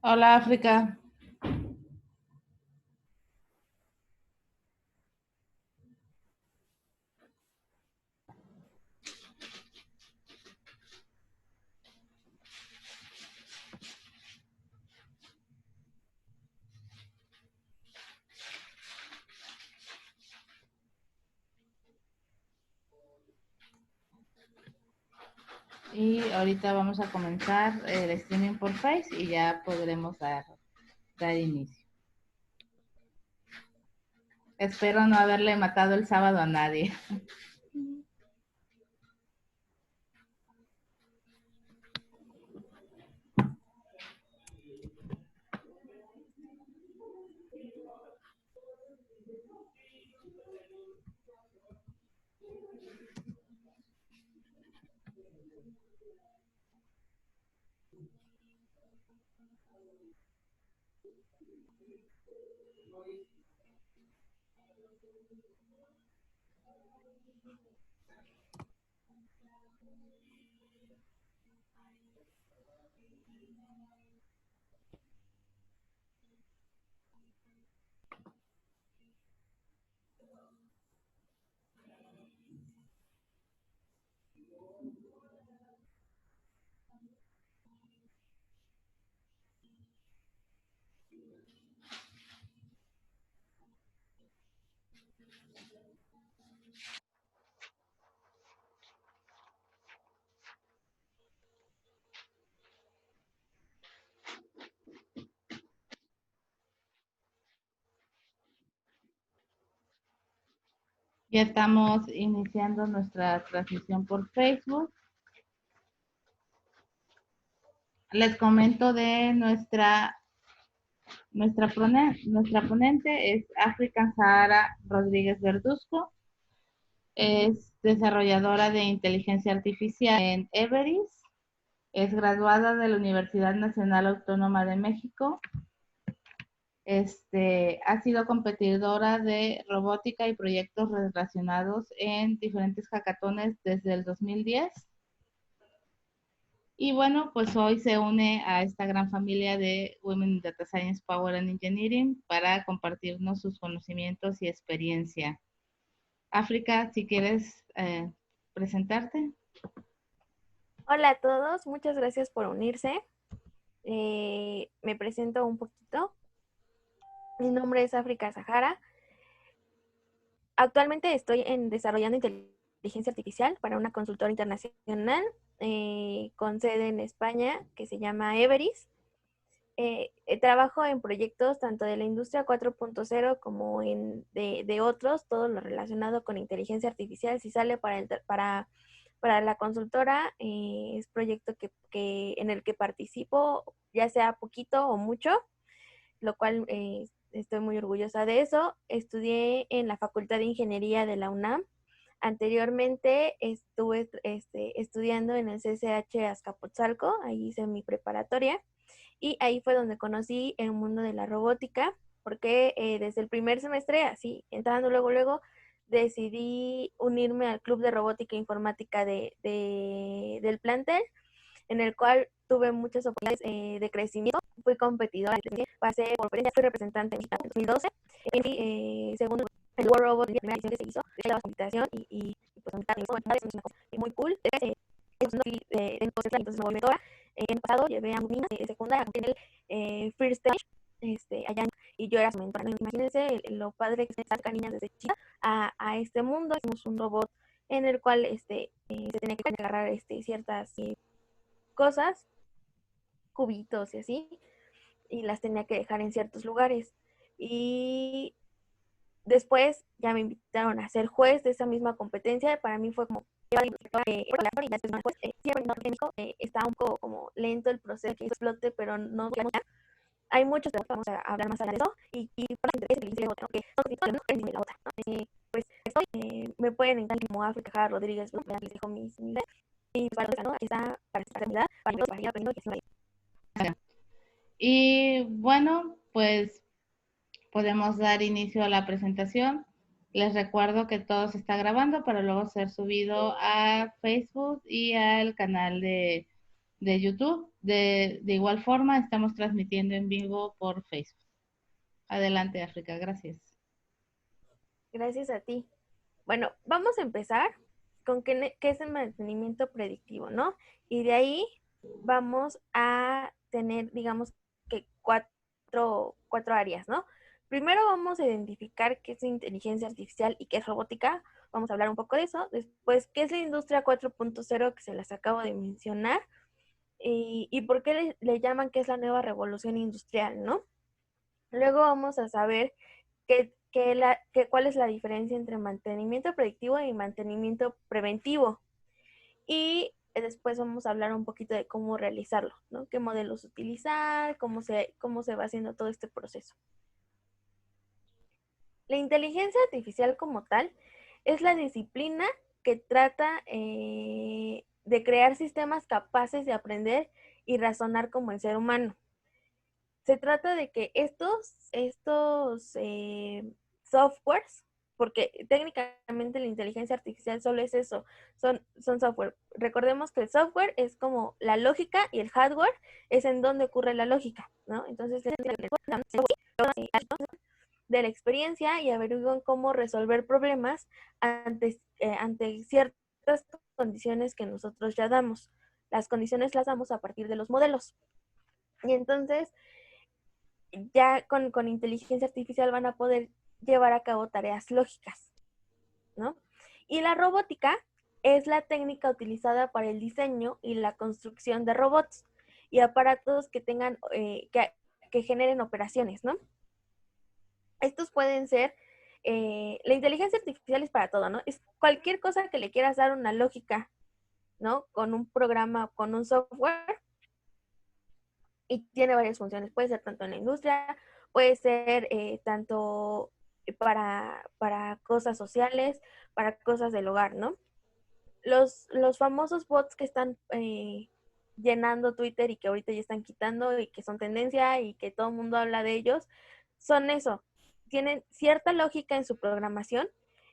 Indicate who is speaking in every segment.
Speaker 1: Hola, África. Y ahorita vamos a comenzar el streaming por Face y ya podremos dar inicio. Espero no haberle matado el sábado a nadie. Ya estamos iniciando nuestra transmisión por Facebook. Les comento de nuestra ponente es África Sahara Rodríguez Verduzco. Es desarrolladora de inteligencia artificial en Everest. Es graduada de la Universidad Nacional Autónoma de México. Ha sido competidora de robótica y proyectos relacionados en diferentes hackatones desde el 2010. Y bueno, pues hoy se une a esta gran familia de Women in Data Science, Power and Engineering para compartirnos sus conocimientos y experiencia. África, si quieres presentarte.
Speaker 2: Hola a todos, muchas gracias por unirse. Me presento un poquito. Mi nombre es África Sahara. Actualmente estoy desarrollando inteligencia artificial para una consultora internacional con sede en España que se llama Everis. Trabajo en proyectos tanto de la industria 4.0 como de otros, todo lo relacionado con inteligencia artificial. Si sale para la consultora, es proyecto en el que participo, ya sea poquito o mucho, lo cual estoy muy orgullosa de eso. Estudié en la Facultad de Ingeniería de la UNAM. Anteriormente estuve estudiando en el CCH Azcapotzalco, ahí hice mi preparatoria y ahí fue donde conocí el mundo de la robótica, porque desde el primer semestre, así, entrando luego, decidí unirme al Club de Robótica e Informática del plantel, en el cual tuve muchas oportunidades de crecimiento. Fui competidora, pasé por experiencia, fui representante en 2012, segundo en el World Robot, la primera edición que se hizo, de la invitación y pues es una cosa muy cool. Entonces me volví mentora. En el pasado llevé a niñas de secundaria en el First Stage, allá y yo era su mentora. Imagínense lo padre que es sacar niñas desde chica a este mundo. Hicimos un robot en el cual se tenía que agarrar ciertas cosas, cubitos y así, y las tenía que dejar en ciertos lugares. Y después ya me invitaron a ser juez de esa misma competencia. Para mí fue como siempre en México está un poco como lento el proceso que explote, pero no hay muchos temas, vamos a hablar más adelante de eso, y para que la otra, ¿no? Pues estoy, me pueden encontrar como África Jara Rodríguez, les dejo mis y para los que no, aquí está para esta actividad, para ir aprendiendo y así.
Speaker 1: Y bueno, pues podemos dar inicio a la presentación. Les recuerdo que todo se está grabando para luego ser subido a Facebook y al canal de de YouTube. De igual forma, estamos transmitiendo en vivo por Facebook. Adelante, África, gracias.
Speaker 2: Gracias a ti. Bueno, vamos a empezar con qué es el mantenimiento predictivo, ¿no? Y de ahí vamos a tener, digamos, que cuatro áreas, ¿no? Primero vamos a identificar qué es inteligencia artificial y qué es robótica. Vamos a hablar un poco de eso. Después, qué es la industria 4.0 que se las acabo de mencionar. Y por qué le llaman que es la nueva revolución industrial, ¿no? Luego vamos a saber cuál es la diferencia entre mantenimiento predictivo y mantenimiento preventivo. Y después vamos a hablar un poquito de cómo realizarlo, ¿no? Qué modelos utilizar, cómo se va haciendo todo este proceso. La inteligencia artificial como tal es la disciplina que trata de crear sistemas capaces de aprender y razonar como el ser humano. Se trata de que estos softwares, porque técnicamente la inteligencia artificial solo es eso, son software. Recordemos que el software es como la lógica y el hardware es en donde ocurre la lógica, ¿no? Entonces, de la experiencia y averiguan cómo resolver problemas ante ciertas condiciones que nosotros ya damos. Las condiciones las damos a partir de los modelos. Y entonces, ya con inteligencia artificial van a poder llevar a cabo tareas lógicas, ¿no? Y la robótica es la técnica utilizada para el diseño y la construcción de robots y aparatos que tengan, que generen operaciones, ¿no? Estos pueden ser, la inteligencia artificial es para todo, ¿no? Es cualquier cosa que le quieras dar una lógica, ¿no? Con un programa, con un software, y tiene varias funciones. Puede ser tanto en la industria, puede ser tanto para cosas sociales, para cosas del hogar, ¿no? Los famosos bots que están llenando Twitter y que ahorita ya están quitando y que son tendencia y que todo el mundo habla de ellos, son eso. Tienen cierta lógica en su programación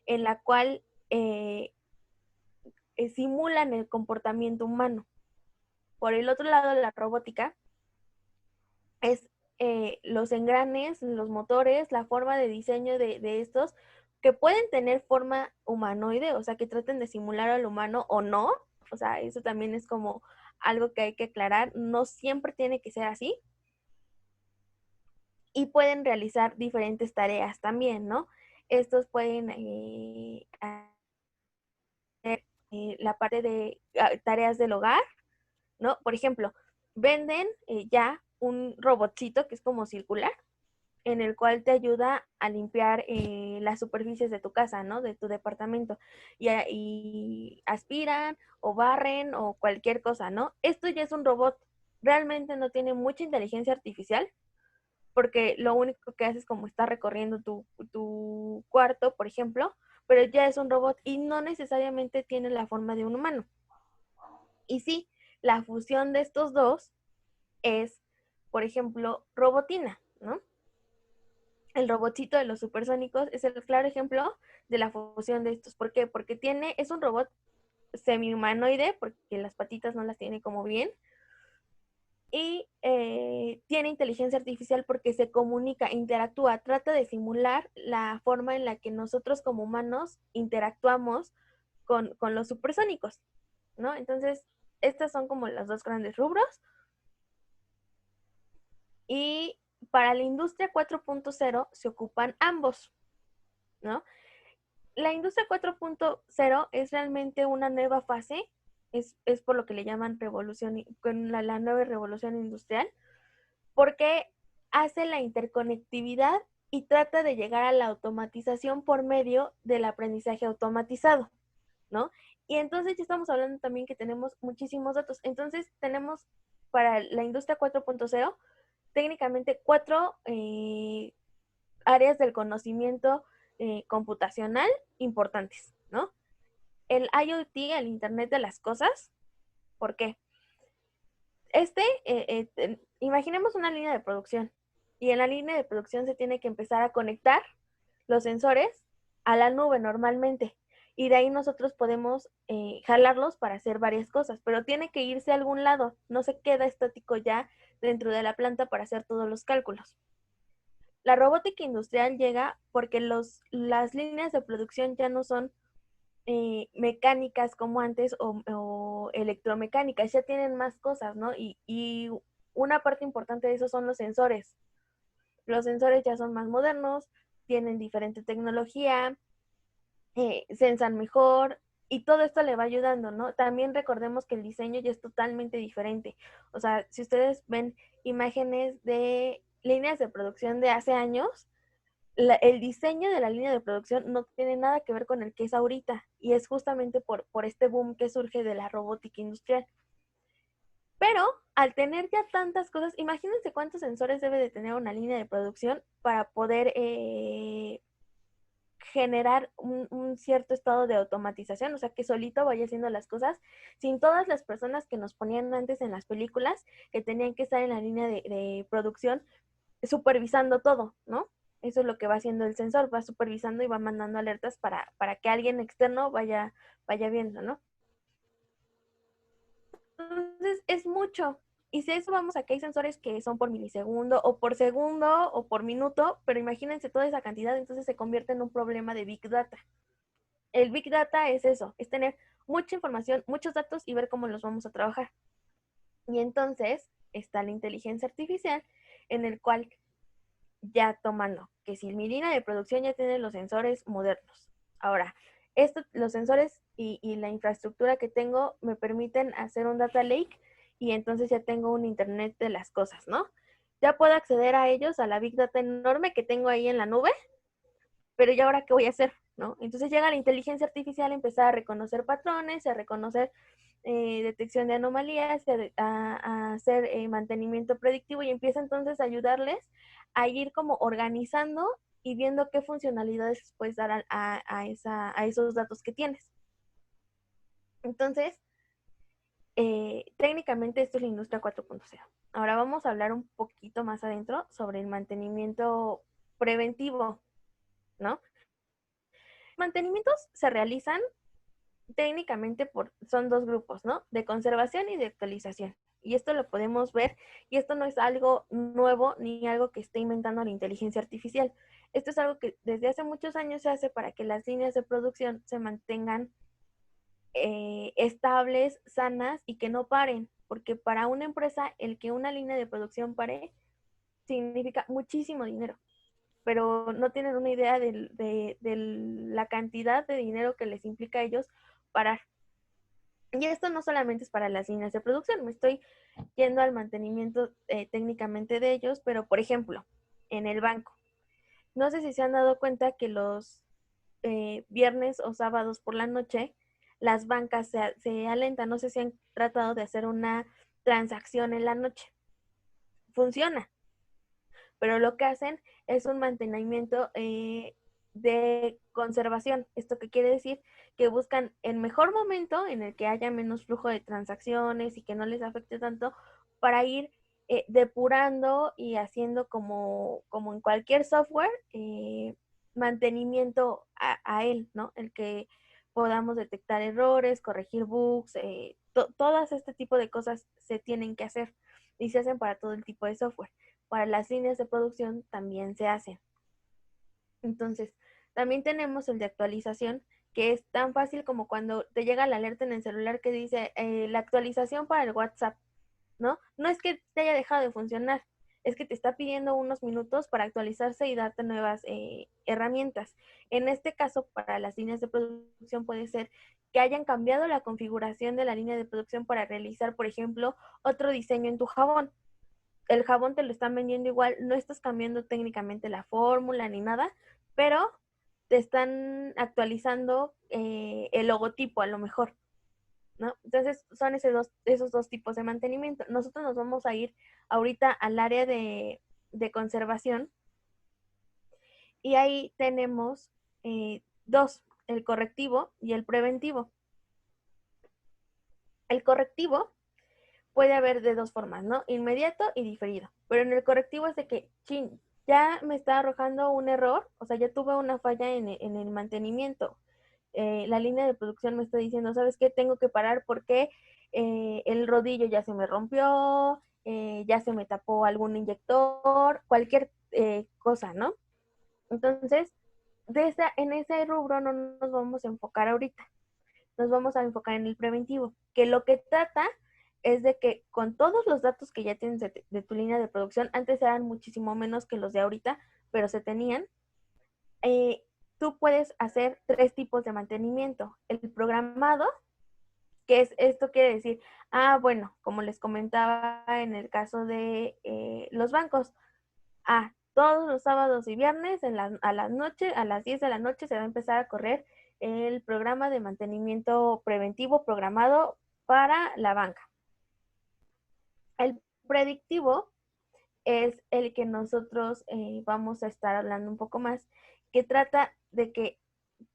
Speaker 2: en la cual simulan el comportamiento humano. Por el otro lado, la robótica es los engranes, los motores, la forma de diseño de estos, que pueden tener forma humanoide, o sea, que traten de simular al humano o no. O sea, eso también es como algo que hay que aclarar. No siempre tiene que ser así. Y pueden realizar diferentes tareas también, ¿no? Estos pueden hacer la parte de tareas del hogar, ¿no? Por ejemplo, venden ya un robotcito que es como circular, en el cual te ayuda a limpiar las superficies de tu casa, ¿no? De tu departamento. Y aspiran o barren o cualquier cosa, ¿no? Esto ya es un robot. Realmente no tiene mucha inteligencia artificial, porque lo único que hace es como estar recorriendo tu cuarto, por ejemplo, pero ya es un robot y no necesariamente tiene la forma de un humano. Y sí, la fusión de estos dos es, por ejemplo, robotina, ¿no? El robotcito de los supersónicos es el claro ejemplo de la fusión de estos. ¿Por qué? Porque es un robot semi-humanoide, porque las patitas no las tiene como bien, y tiene inteligencia artificial porque se comunica, interactúa, trata de simular la forma en la que nosotros como humanos interactuamos con los supersónicos, ¿no? Entonces, estas son como los dos grandes rubros. Y para la industria 4.0 se ocupan ambos, ¿no? La industria 4.0 es realmente una nueva fase, es por lo que le llaman la nueva revolución industrial, porque hace la interconectividad y trata de llegar a la automatización por medio del aprendizaje automatizado, ¿no? Y entonces ya estamos hablando también que tenemos muchísimos datos. Entonces tenemos para la industria 4.0 técnicamente cuatro áreas del conocimiento computacional importantes, ¿no? El IoT, el Internet de las Cosas. ¿Por qué? Imaginemos una línea de producción y en la línea de producción se tiene que empezar a conectar los sensores a la nube normalmente. y de ahí nosotros podemos jalarlos para hacer varias cosas, pero tiene que irse a algún lado, no se queda estático ya dentro de la planta para hacer todos los cálculos. La robótica industrial llega porque las líneas de producción ya no son mecánicas como antes o electromecánicas, ya tienen más cosas, ¿no? Y una parte importante de eso son los sensores. Los sensores ya son más modernos, tienen diferente tecnología, sensan mejor y todo esto le va ayudando, ¿no? También recordemos que el diseño ya es totalmente diferente. O sea, si ustedes ven imágenes de líneas de producción de hace años, el diseño de la línea de producción no tiene nada que ver con el que es ahorita y es justamente por este boom que surge de la robótica industrial. Pero al tener ya tantas cosas, imagínense cuántos sensores debe de tener una línea de producción para poder generar un cierto estado de automatización, o sea, que solito vaya haciendo las cosas sin todas las personas que nos ponían antes en las películas, que tenían que estar en la línea de producción supervisando todo, ¿no? Eso es lo que va haciendo el sensor, va supervisando y va mandando alertas para que alguien externo vaya viendo, ¿no? Entonces es mucho. Y si a eso vamos a que hay sensores que son por milisegundo o por minuto, pero imagínense toda esa cantidad, entonces se convierte en un problema de Big Data. El Big Data es eso, es tener mucha información, muchos datos y ver cómo los vamos a trabajar. Y entonces está la inteligencia artificial en el cual ya tomando que si mi línea de producción ya tiene los sensores modernos. Ahora, los sensores y la infraestructura que tengo me permiten hacer un data lake y entonces ya tengo un internet de las cosas, ¿no? Ya puedo acceder a ellos, a la big data enorme que tengo ahí en la nube, pero ¿y ahora qué voy a hacer? ¿No? Entonces llega la inteligencia artificial a empezar a reconocer patrones, a reconocer detección de anomalías, a hacer mantenimiento predictivo y empieza entonces a ayudarles a ir como organizando y viendo qué funcionalidades puedes dar a esos datos que tienes. Entonces, técnicamente esto es la industria 4.0. Ahora vamos a hablar un poquito más adentro sobre el mantenimiento preventivo, ¿no? Mantenimientos se realizan técnicamente son dos grupos, ¿no? De conservación y de actualización. Y esto lo podemos ver, y esto no es algo nuevo ni algo que esté inventando la inteligencia artificial. Esto es algo que desde hace muchos años se hace para que las líneas de producción se mantengan estables, sanas y que no paren, porque para una empresa el que una línea de producción pare significa muchísimo dinero, pero no tienen una idea de la cantidad de dinero que les implica a ellos parar. Y esto no solamente es para las líneas de producción, me estoy yendo al mantenimiento técnicamente de ellos, pero por ejemplo, en el banco. No sé si se han dado cuenta que los viernes o sábados por la noche las bancas se alentan. No sé si han tratado de hacer una transacción en la noche. Funciona, pero lo que hacen es un mantenimiento de conservación. ¿Esto qué quiere decir? Que buscan el mejor momento en el que haya menos flujo de transacciones y que no les afecte tanto para ir depurando y haciendo como en cualquier software mantenimiento a él, ¿no? El que podamos detectar errores, corregir bugs, todas este tipo de cosas se tienen que hacer y se hacen para todo el tipo de software. Para las líneas de producción también se hacen. Entonces, también tenemos el de actualización, que es tan fácil como cuando te llega la alerta en el celular que dice la actualización para el WhatsApp, ¿no? No es que te haya dejado de funcionar, es que te está pidiendo unos minutos para actualizarse y darte nuevas herramientas. En este caso, para las líneas de producción puede ser que hayan cambiado la configuración de la línea de producción para realizar, por ejemplo, otro diseño en tu jabón. El jabón te lo están vendiendo igual, no estás cambiando técnicamente la fórmula ni nada, pero te están actualizando el logotipo a lo mejor, ¿no? Entonces son esos dos tipos de mantenimiento. Nosotros nos vamos a ir ahorita al área de conservación y ahí tenemos dos, el correctivo y el preventivo. El correctivo puede haber de dos formas, ¿no? Inmediato y diferido. Pero en el correctivo es de que, ya me está arrojando un error, o sea, ya tuve una falla en el mantenimiento. la línea de producción me está diciendo, ¿sabes qué? Tengo que parar porque el rodillo ya se me rompió, ya se me tapó algún inyector, cualquier cosa, ¿no? Entonces, en ese rubro no nos vamos a enfocar ahorita, nos vamos a enfocar en el preventivo, que lo que trata es de que con todos los datos que ya tienes de tu línea de producción, antes eran muchísimo menos que los de ahorita, pero se tenían, tú puedes hacer 3 tipos de mantenimiento. El programado, que es esto quiere decir, bueno, como les comentaba en el caso de los bancos, todos los sábados y viernes a las 10 de la noche se va a empezar a correr el programa de mantenimiento preventivo programado para la banca. El predictivo es el que nosotros vamos a estar hablando un poco más, que trata de que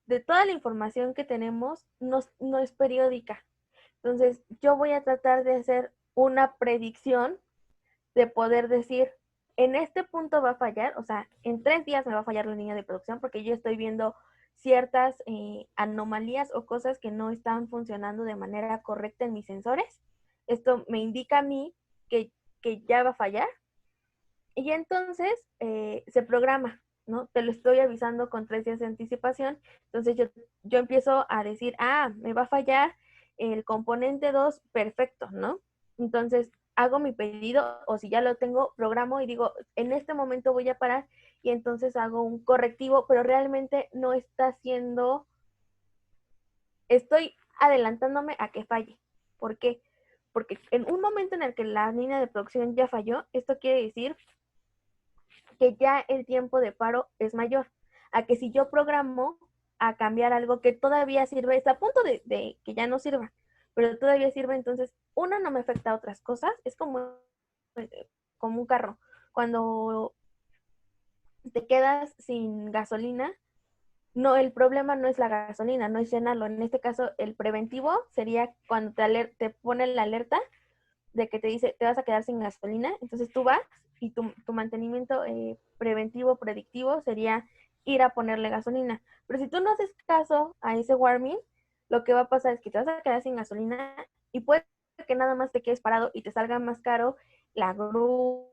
Speaker 2: de toda la información que tenemos no es periódica. Entonces, yo voy a tratar de hacer una predicción de poder decir, en este punto va a fallar, o sea, en 3 días me va a fallar la línea de producción porque yo estoy viendo ciertas anomalías o cosas que no están funcionando de manera correcta en mis sensores. Esto me indica a mí que ya va a fallar y entonces se programa, ¿no? Te lo estoy avisando con 3 días de anticipación. Entonces yo empiezo a decir, me va a fallar el componente 2, perfecto, ¿no? Entonces hago mi pedido o si ya lo tengo, programo y digo, en este momento voy a parar y entonces hago un correctivo, pero realmente no está haciendo, estoy adelantándome a que falle. ¿Por qué? Porque en un momento en el que la línea de producción ya falló, esto quiere decir que ya el tiempo de paro es mayor. A que si yo programo a cambiar algo que todavía sirve, está a punto de que ya no sirva, pero todavía sirve, entonces una no me afecta a otras cosas. Es como un carro. Cuando te quedas sin gasolina, no, el problema no es la gasolina, no es llenarlo. En este caso, el preventivo sería cuando te pone la alerta de que te dice, te vas a quedar sin gasolina, entonces tú vas y tu mantenimiento preventivo, predictivo, sería ir a ponerle gasolina. Pero si tú no haces caso a ese warning, lo que va a pasar es que te vas a quedar sin gasolina y puede que nada más te quedes parado y te salga más caro la grúa,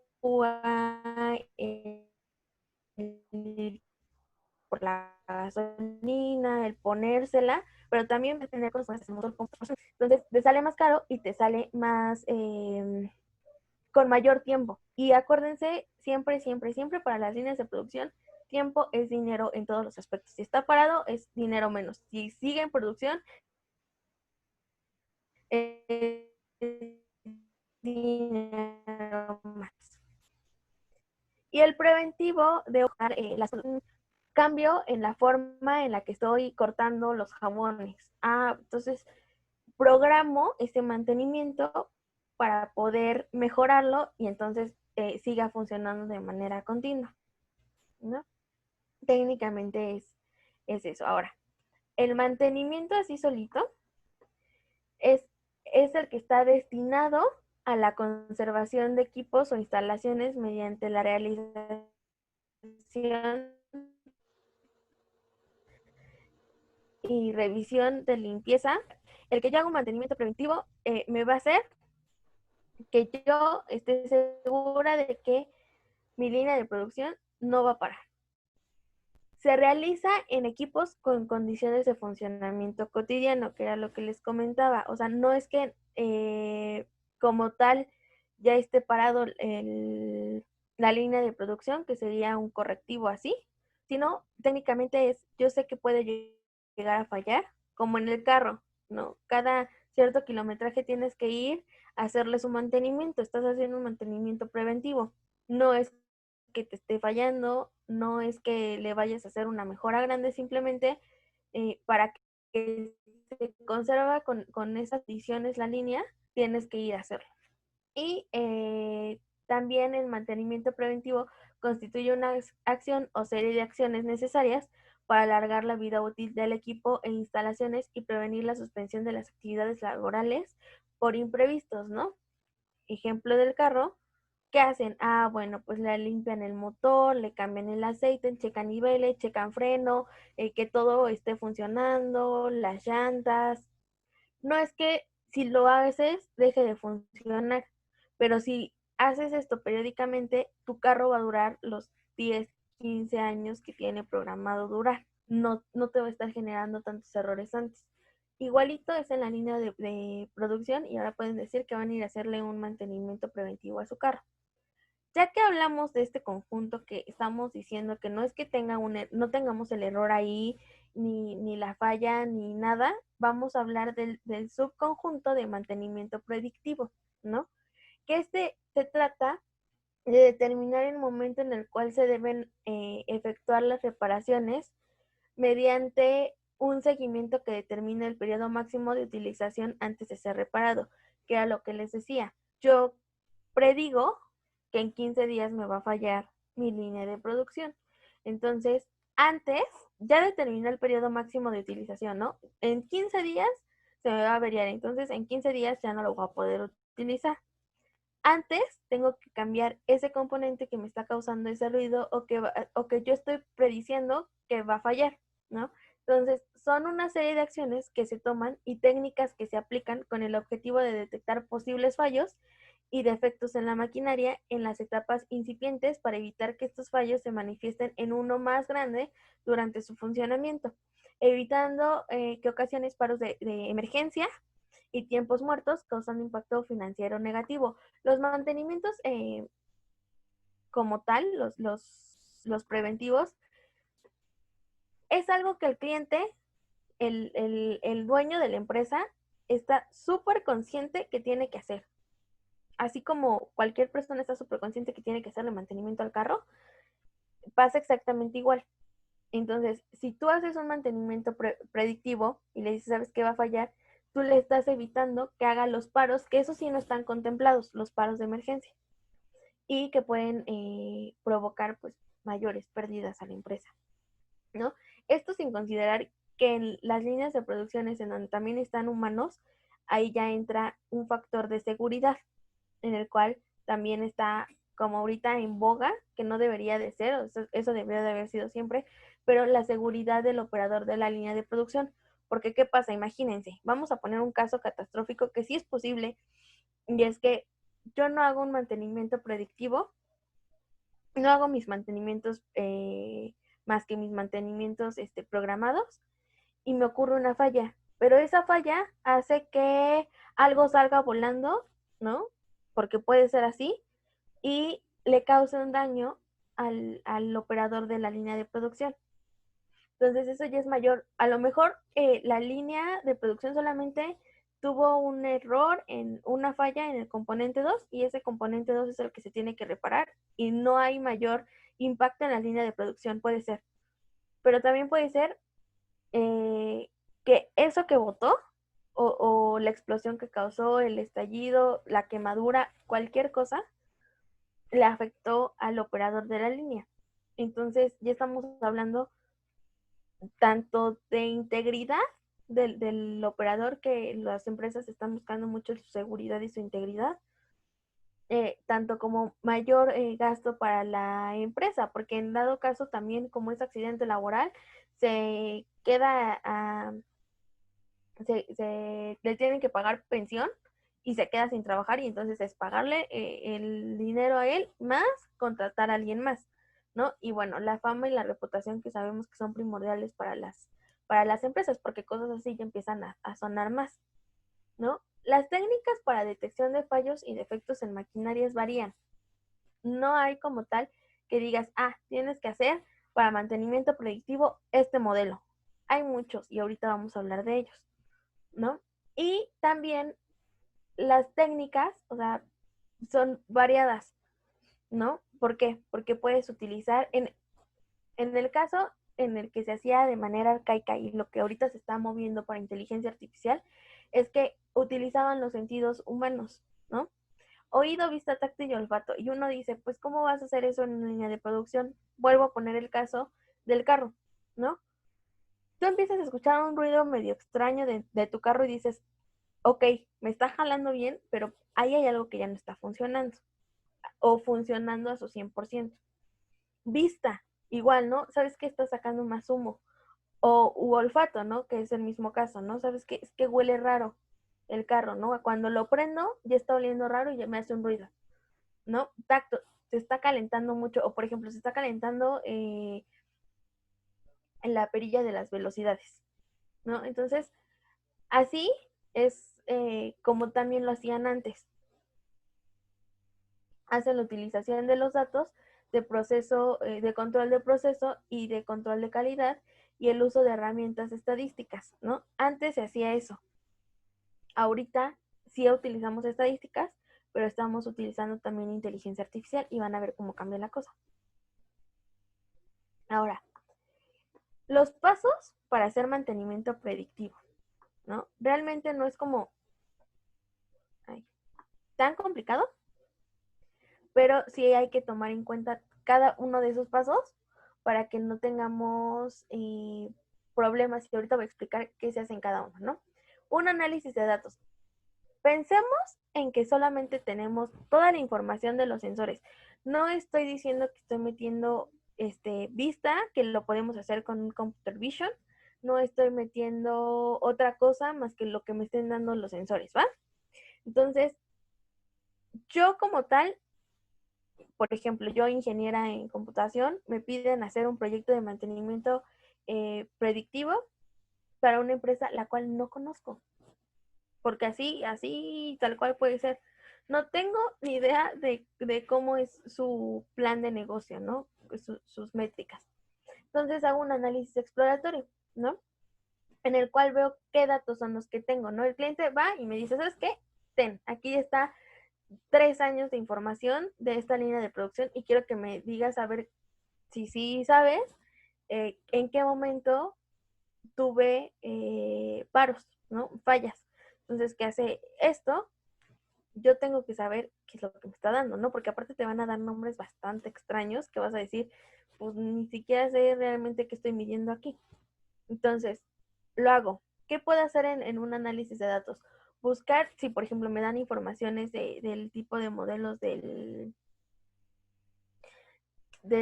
Speaker 2: por la gasolina, el ponérsela, pero también va a tener consecuencias en el motor. Entonces, te sale más caro y te sale más con mayor tiempo. Y acuérdense, siempre, siempre, siempre para las líneas de producción, tiempo es dinero en todos los aspectos. Si está parado, es dinero menos. Si sigue en producción, es dinero más. Y el preventivo de un cambio en la forma en la que estoy cortando los jabones. Entonces programo ese mantenimiento para poder mejorarlo y entonces siga funcionando de manera continua, ¿no? Técnicamente es eso. Ahora, el mantenimiento así solito es, es el que está destinado a la conservación de equipos o instalaciones mediante la realización y revisión de limpieza. El que yo haga un mantenimiento preventivo me va a hacer que yo esté segura de que mi línea de producción no va a parar. Se realiza en equipos con condiciones de funcionamiento cotidiano, que era lo que les comentaba. O sea, no es que como tal ya esté parado la línea de producción, que sería un correctivo así, sino técnicamente yo sé que puede llegar a fallar, como en el carro, ¿no? Cada cierto kilometraje tienes que ir a hacerle su mantenimiento, estás haciendo un mantenimiento preventivo. No es que te esté fallando, no es que le vayas a hacer una mejora grande, simplemente para que se conserva con esas ediciones la línea, tienes que ir a hacerlo. Y también el mantenimiento preventivo constituye una acción o serie de acciones necesarias para alargar la vida útil del equipo e instalaciones y prevenir la suspensión de las actividades laborales por imprevistos, ¿no? Ejemplo del carro, ¿qué hacen? Ah, bueno, pues le limpian el motor, le cambian el aceite, checan niveles, checan freno, que todo esté funcionando, las llantas. No es que si lo haces deje de funcionar, pero si haces esto periódicamente, tu carro va a durar los 10, 15 años que tiene programado durar. No te va a estar generando tantos errores antes. Igualito es en la línea de producción y ahora pueden decir que van a ir a hacerle un mantenimiento preventivo a su carro. Ya que hablamos de este conjunto que estamos diciendo que no es que no tengamos el error ahí, ni la falla, ni nada, vamos a hablar del subconjunto de mantenimiento predictivo, ¿no? Que se trata de determinar el momento en el cual se deben efectuar las reparaciones mediante un seguimiento que determine el periodo máximo de utilización antes de ser reparado, que era lo que les decía. Yo predigo que en 15 días me va a fallar mi línea de producción. Entonces, antes ya determiné el periodo máximo de utilización, ¿no? En 15 días se me va a averiar, entonces en 15 días ya no lo voy a poder utilizar. Antes tengo que cambiar ese componente que me está causando ese ruido o que yo estoy prediciendo que va a fallar, ¿no? Entonces, son una serie de acciones que se toman y técnicas que se aplican con el objetivo de detectar posibles fallos y defectos en la maquinaria en las etapas incipientes para evitar que estos fallos se manifiesten en uno más grande durante su funcionamiento, evitando que ocasiones paros de emergencia y tiempos muertos causando impacto financiero negativo. Los mantenimientos como tal, los preventivos, es algo que el cliente, el dueño de la empresa, está súper consciente que tiene que hacer. Así como cualquier persona está súper consciente que tiene que hacerle mantenimiento al carro, pasa exactamente igual. Entonces, si tú haces un mantenimiento predictivo y le dices, ¿sabes qué va a fallar? Tú le estás evitando que haga los paros, que eso sí no están contemplados, los paros de emergencia, y que pueden provocar pues mayores pérdidas a la empresa, ¿no? Esto sin considerar que en las líneas de producciones en donde también están humanos, ahí ya entra un factor de seguridad, en el cual también está como ahorita en boga, que no debería de ser, eso debería de haber sido siempre, pero la seguridad del operador de la línea de producción. Porque, ¿qué pasa? Imagínense, vamos a poner un caso catastrófico que sí es posible, y es que yo no hago un mantenimiento predictivo, no hago mis mantenimientos más que mis mantenimientos programados, y me ocurre una falla, pero esa falla hace que algo salga volando, ¿no? Porque puede ser así, y le cause un daño al operador de la línea de producción. Entonces eso ya es mayor. A lo mejor la línea de producción solamente tuvo un error en una falla en el componente 2 y ese componente 2 es el que se tiene que reparar y no hay mayor impacto en la línea de producción, puede ser. Pero también puede ser que eso que botó o la explosión que causó, el estallido, la quemadura, cualquier cosa, le afectó al operador de la línea. Entonces ya estamos hablando tanto de integridad del operador, que las empresas están buscando mucho su seguridad y su integridad, tanto como mayor gasto para la empresa, porque en dado caso también como es accidente laboral, se queda le tienen que pagar pensión y se queda sin trabajar y entonces es pagarle el dinero a él más contratar a alguien más, ¿no? Y bueno, la fama y la reputación que sabemos que son primordiales para las empresas, porque cosas así ya empiezan a sonar más, ¿no? Las técnicas para detección de fallos y defectos en maquinarias varían. No hay como tal que digas, ah, tienes que hacer para mantenimiento predictivo este modelo. Hay muchos y ahorita vamos a hablar de ellos, ¿no? Y también las técnicas, o sea, son variadas, ¿no? ¿Por qué? Porque puedes utilizar, en el caso en el que se hacía de manera arcaica y lo que ahorita se está moviendo para inteligencia artificial, es que utilizaban los sentidos humanos, ¿no? Oído, vista, tacto y olfato. Y uno dice, pues, ¿cómo vas a hacer eso en una línea de producción? Vuelvo a poner el caso del carro, ¿no? Tú empiezas a escuchar un ruido medio extraño de tu carro y dices, ok, me está jalando bien, pero ahí hay algo que ya no está funcionando. o funcionando a su 100%. Vista, igual, ¿no? ¿Sabes que está sacando más humo? O olfato, ¿no? Que es el mismo caso, ¿no? ¿Sabes qué? Es que huele raro el carro, ¿no? Cuando lo prendo ya está oliendo raro y ya me hace un ruido, ¿no? Tacto, se está calentando mucho, o por ejemplo, se está calentando en la perilla de las velocidades, ¿no? Entonces, así es como también lo hacían antes. Hacen la utilización de los datos de proceso, de control de proceso y de control de calidad y el uso de herramientas estadísticas, ¿no? Antes se hacía eso. Ahorita sí utilizamos estadísticas, pero estamos utilizando también inteligencia artificial y van a ver cómo cambia la cosa. Ahora, los pasos para hacer mantenimiento predictivo, ¿no? Realmente no es como tan complicado, pero sí hay que tomar en cuenta cada uno de esos pasos para que no tengamos problemas. Y ahorita voy a explicar qué se hace en cada uno, ¿no? Un análisis de datos. Pensemos en que solamente tenemos toda la información de los sensores. No estoy diciendo que estoy metiendo vista, que lo podemos hacer con un computer vision. No estoy metiendo otra cosa más que lo que me estén dando los sensores, ¿va? Entonces, yo como tal, por ejemplo, yo ingeniera en computación, me piden hacer un proyecto de mantenimiento predictivo para una empresa la cual no conozco. Porque así, tal cual puede ser. No tengo ni idea de cómo es su plan de negocio, ¿no? Sus métricas. Entonces hago un análisis exploratorio, ¿no? En el cual veo qué datos son los que tengo, ¿no? El cliente va y me dice, ¿sabes qué? Ten, aquí está 3 años de información de esta línea de producción y quiero que me digas a ver si sí sabes en qué momento tuve paros, ¿no? Fallas. Entonces, ¿qué hace esto? Yo tengo que saber qué es lo que me está dando, ¿no? Porque aparte te van a dar nombres bastante extraños que vas a decir, pues ni siquiera sé realmente qué estoy midiendo aquí. Entonces, lo hago. ¿Qué puedo hacer en un análisis de datos? Buscar, si por ejemplo me dan informaciones del tipo de modelos del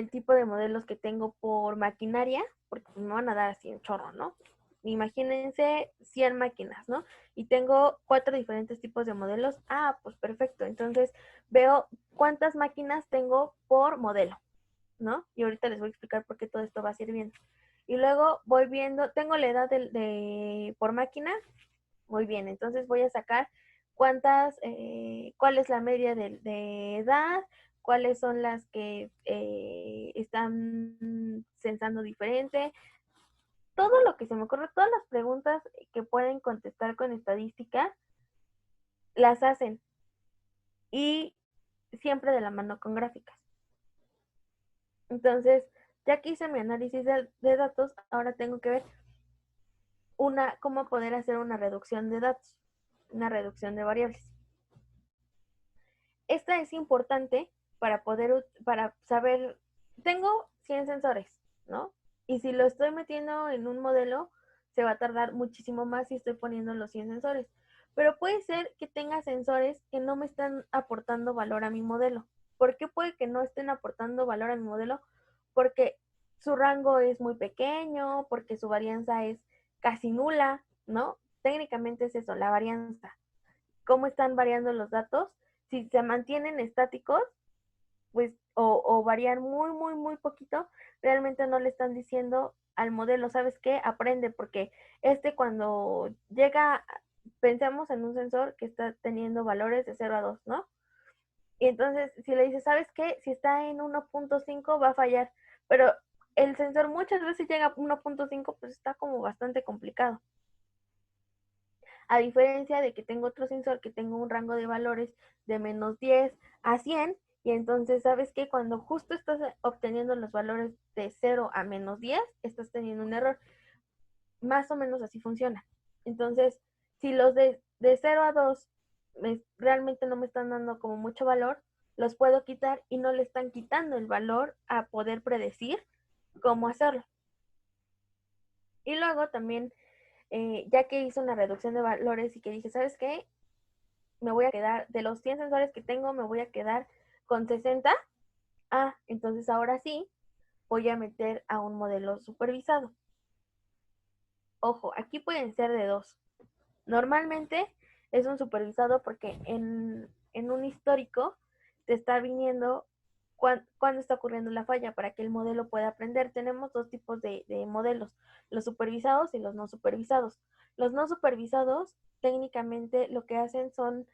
Speaker 2: tipo de modelos que tengo por maquinaria, porque me van a dar así un chorro, ¿no? Imagínense 100 máquinas, ¿no? Y tengo 4 diferentes tipos de modelos. Ah, pues perfecto. Entonces veo cuántas máquinas tengo por modelo, ¿no? Y ahorita les voy a explicar por qué todo esto va sirviendo. Y luego voy viendo, tengo la edad por máquina, muy bien, entonces voy a sacar cuál es la media de edad, cuáles son las que están censando diferente, todo lo que se me ocurre, todas las preguntas que pueden contestar con estadística, las hacen y siempre de la mano con gráficas. Entonces, ya que hice mi análisis de datos, ahora tengo que ver cómo poder hacer una reducción de datos, una reducción de variables. Esta es importante para saber, tengo 100 sensores, ¿no? Y si lo estoy metiendo en un modelo, se va a tardar muchísimo más si estoy poniendo los 100 sensores. Pero puede ser que tenga sensores que no me están aportando valor a mi modelo. ¿Por qué puede que no estén aportando valor a mi modelo? Porque su rango es muy pequeño, porque su varianza es casi nula, ¿no? Técnicamente es eso, la varianza. ¿Cómo están variando los datos? Si se mantienen estáticos, pues, o varían muy, muy, muy poquito, realmente no le están diciendo al modelo, ¿sabes qué? Aprende, porque cuando llega, pensamos en un sensor que está teniendo valores de 0 a 2, ¿no? Y entonces, si le dices, ¿sabes qué? Si está en 1.5 va a fallar, pero el sensor muchas veces llega a 1.5, pues está como bastante complicado. A diferencia de que tengo otro sensor que tengo un rango de valores de menos 10 a 100, y entonces sabes que cuando justo estás obteniendo los valores de 0 a menos 10, estás teniendo un error. Más o menos así funciona. Entonces, si los de 0 a 2 realmente no me están dando como mucho valor, los puedo quitar y no le están quitando el valor a poder predecir cómo hacerlo. Y luego también ya que hice una reducción de valores y que dije, ¿sabes qué? Me voy a quedar, de los 100 sensores que tengo, me voy a quedar con 60, entonces ahora sí voy a meter a un modelo supervisado. Ojo, aquí pueden ser de dos. Normalmente es un supervisado porque en un histórico te está viniendo cuándo está ocurriendo la falla para que el modelo pueda aprender. Tenemos dos tipos de modelos, los supervisados y los no supervisados. Los no supervisados técnicamente lo que hacen son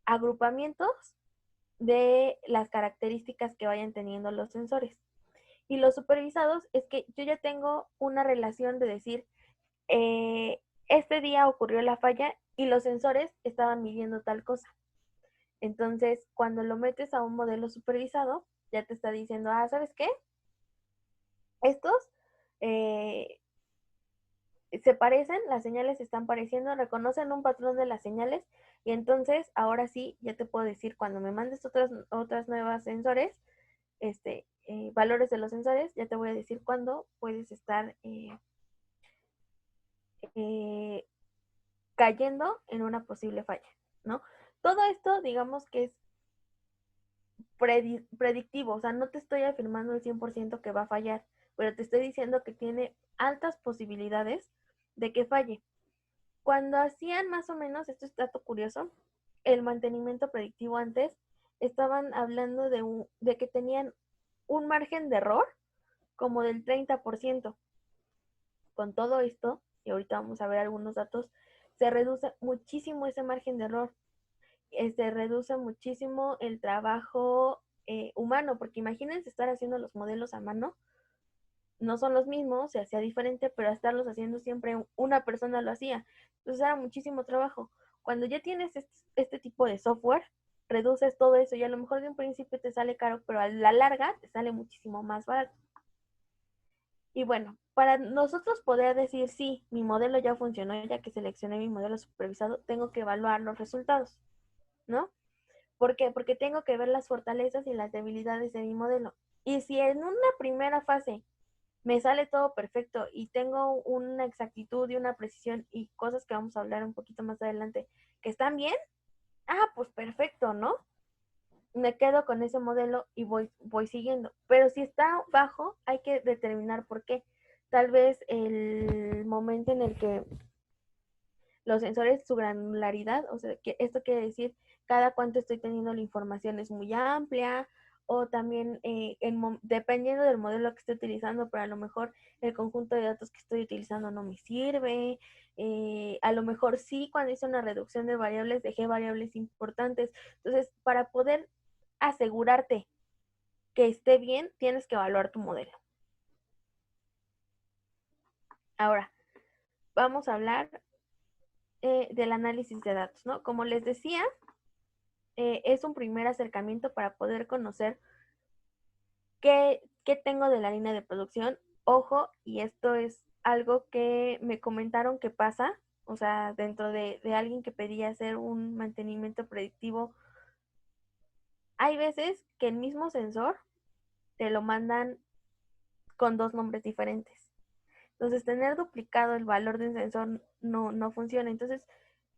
Speaker 2: agrupamientos de las características que vayan teniendo los sensores. Y los supervisados es que yo ya tengo una relación de decir, este día ocurrió la falla y los sensores estaban midiendo tal cosa. Entonces, cuando lo metes a un modelo supervisado, ya te está diciendo, ¿sabes qué? Estos eh, se parecen, las señales se están pareciendo, reconocen un patrón de las señales y entonces ahora sí ya te puedo decir cuando me mandes otras nuevas sensores, valores de los sensores, ya te voy a decir cuándo puedes estar eh, cayendo en una posible falla, ¿no? Todo esto, digamos que es predictivo, o sea, no te estoy afirmando el 100% que va a fallar, pero te estoy diciendo que tiene altas posibilidades de que falle. Cuando hacían más o menos, esto es dato curioso, el mantenimiento predictivo antes, estaban hablando de que tenían un margen de error como del 30%. Con todo esto, y ahorita vamos a ver algunos datos, se reduce muchísimo ese margen de error. Se reduce muchísimo el trabajo humano, porque imagínense estar haciendo los modelos a mano, no son los mismos, se hacía diferente, pero estarlos haciendo siempre una persona lo hacía. Entonces era muchísimo trabajo. Cuando ya tienes este tipo de software, reduces todo eso y a lo mejor de un principio te sale caro, pero a la larga te sale muchísimo más barato. Y bueno, para nosotros poder decir, sí, mi modelo ya funcionó, ya que seleccioné mi modelo supervisado, tengo que evaluar los resultados, ¿no? ¿Por qué? Porque tengo que ver las fortalezas y las debilidades de mi modelo. Y si en una primera fase me sale todo perfecto y tengo una exactitud y una precisión y cosas que vamos a hablar un poquito más adelante que están bien, pues perfecto, ¿no? Me quedo con ese modelo y voy siguiendo. Pero si está bajo, hay que determinar por qué. Tal vez el momento en el que los sensores, su granularidad, o sea, que esto quiere decir cada cuánto estoy teniendo la información es muy amplia, o también dependiendo del modelo que esté utilizando, pero a lo mejor el conjunto de datos que estoy utilizando no me sirve, a lo mejor sí, cuando hice una reducción de variables, dejé variables importantes. Entonces, para poder asegurarte que esté bien, tienes que evaluar tu modelo. Ahora, vamos a hablar del análisis de datos, ¿no? Como les decía, es un primer acercamiento para poder conocer qué tengo de la línea de producción. Ojo, y esto es algo que me comentaron que pasa, o sea, dentro de alguien que pedía hacer un mantenimiento predictivo, hay veces que el mismo sensor te lo mandan con dos nombres diferentes. Entonces, tener duplicado el valor de un sensor no funciona. Entonces,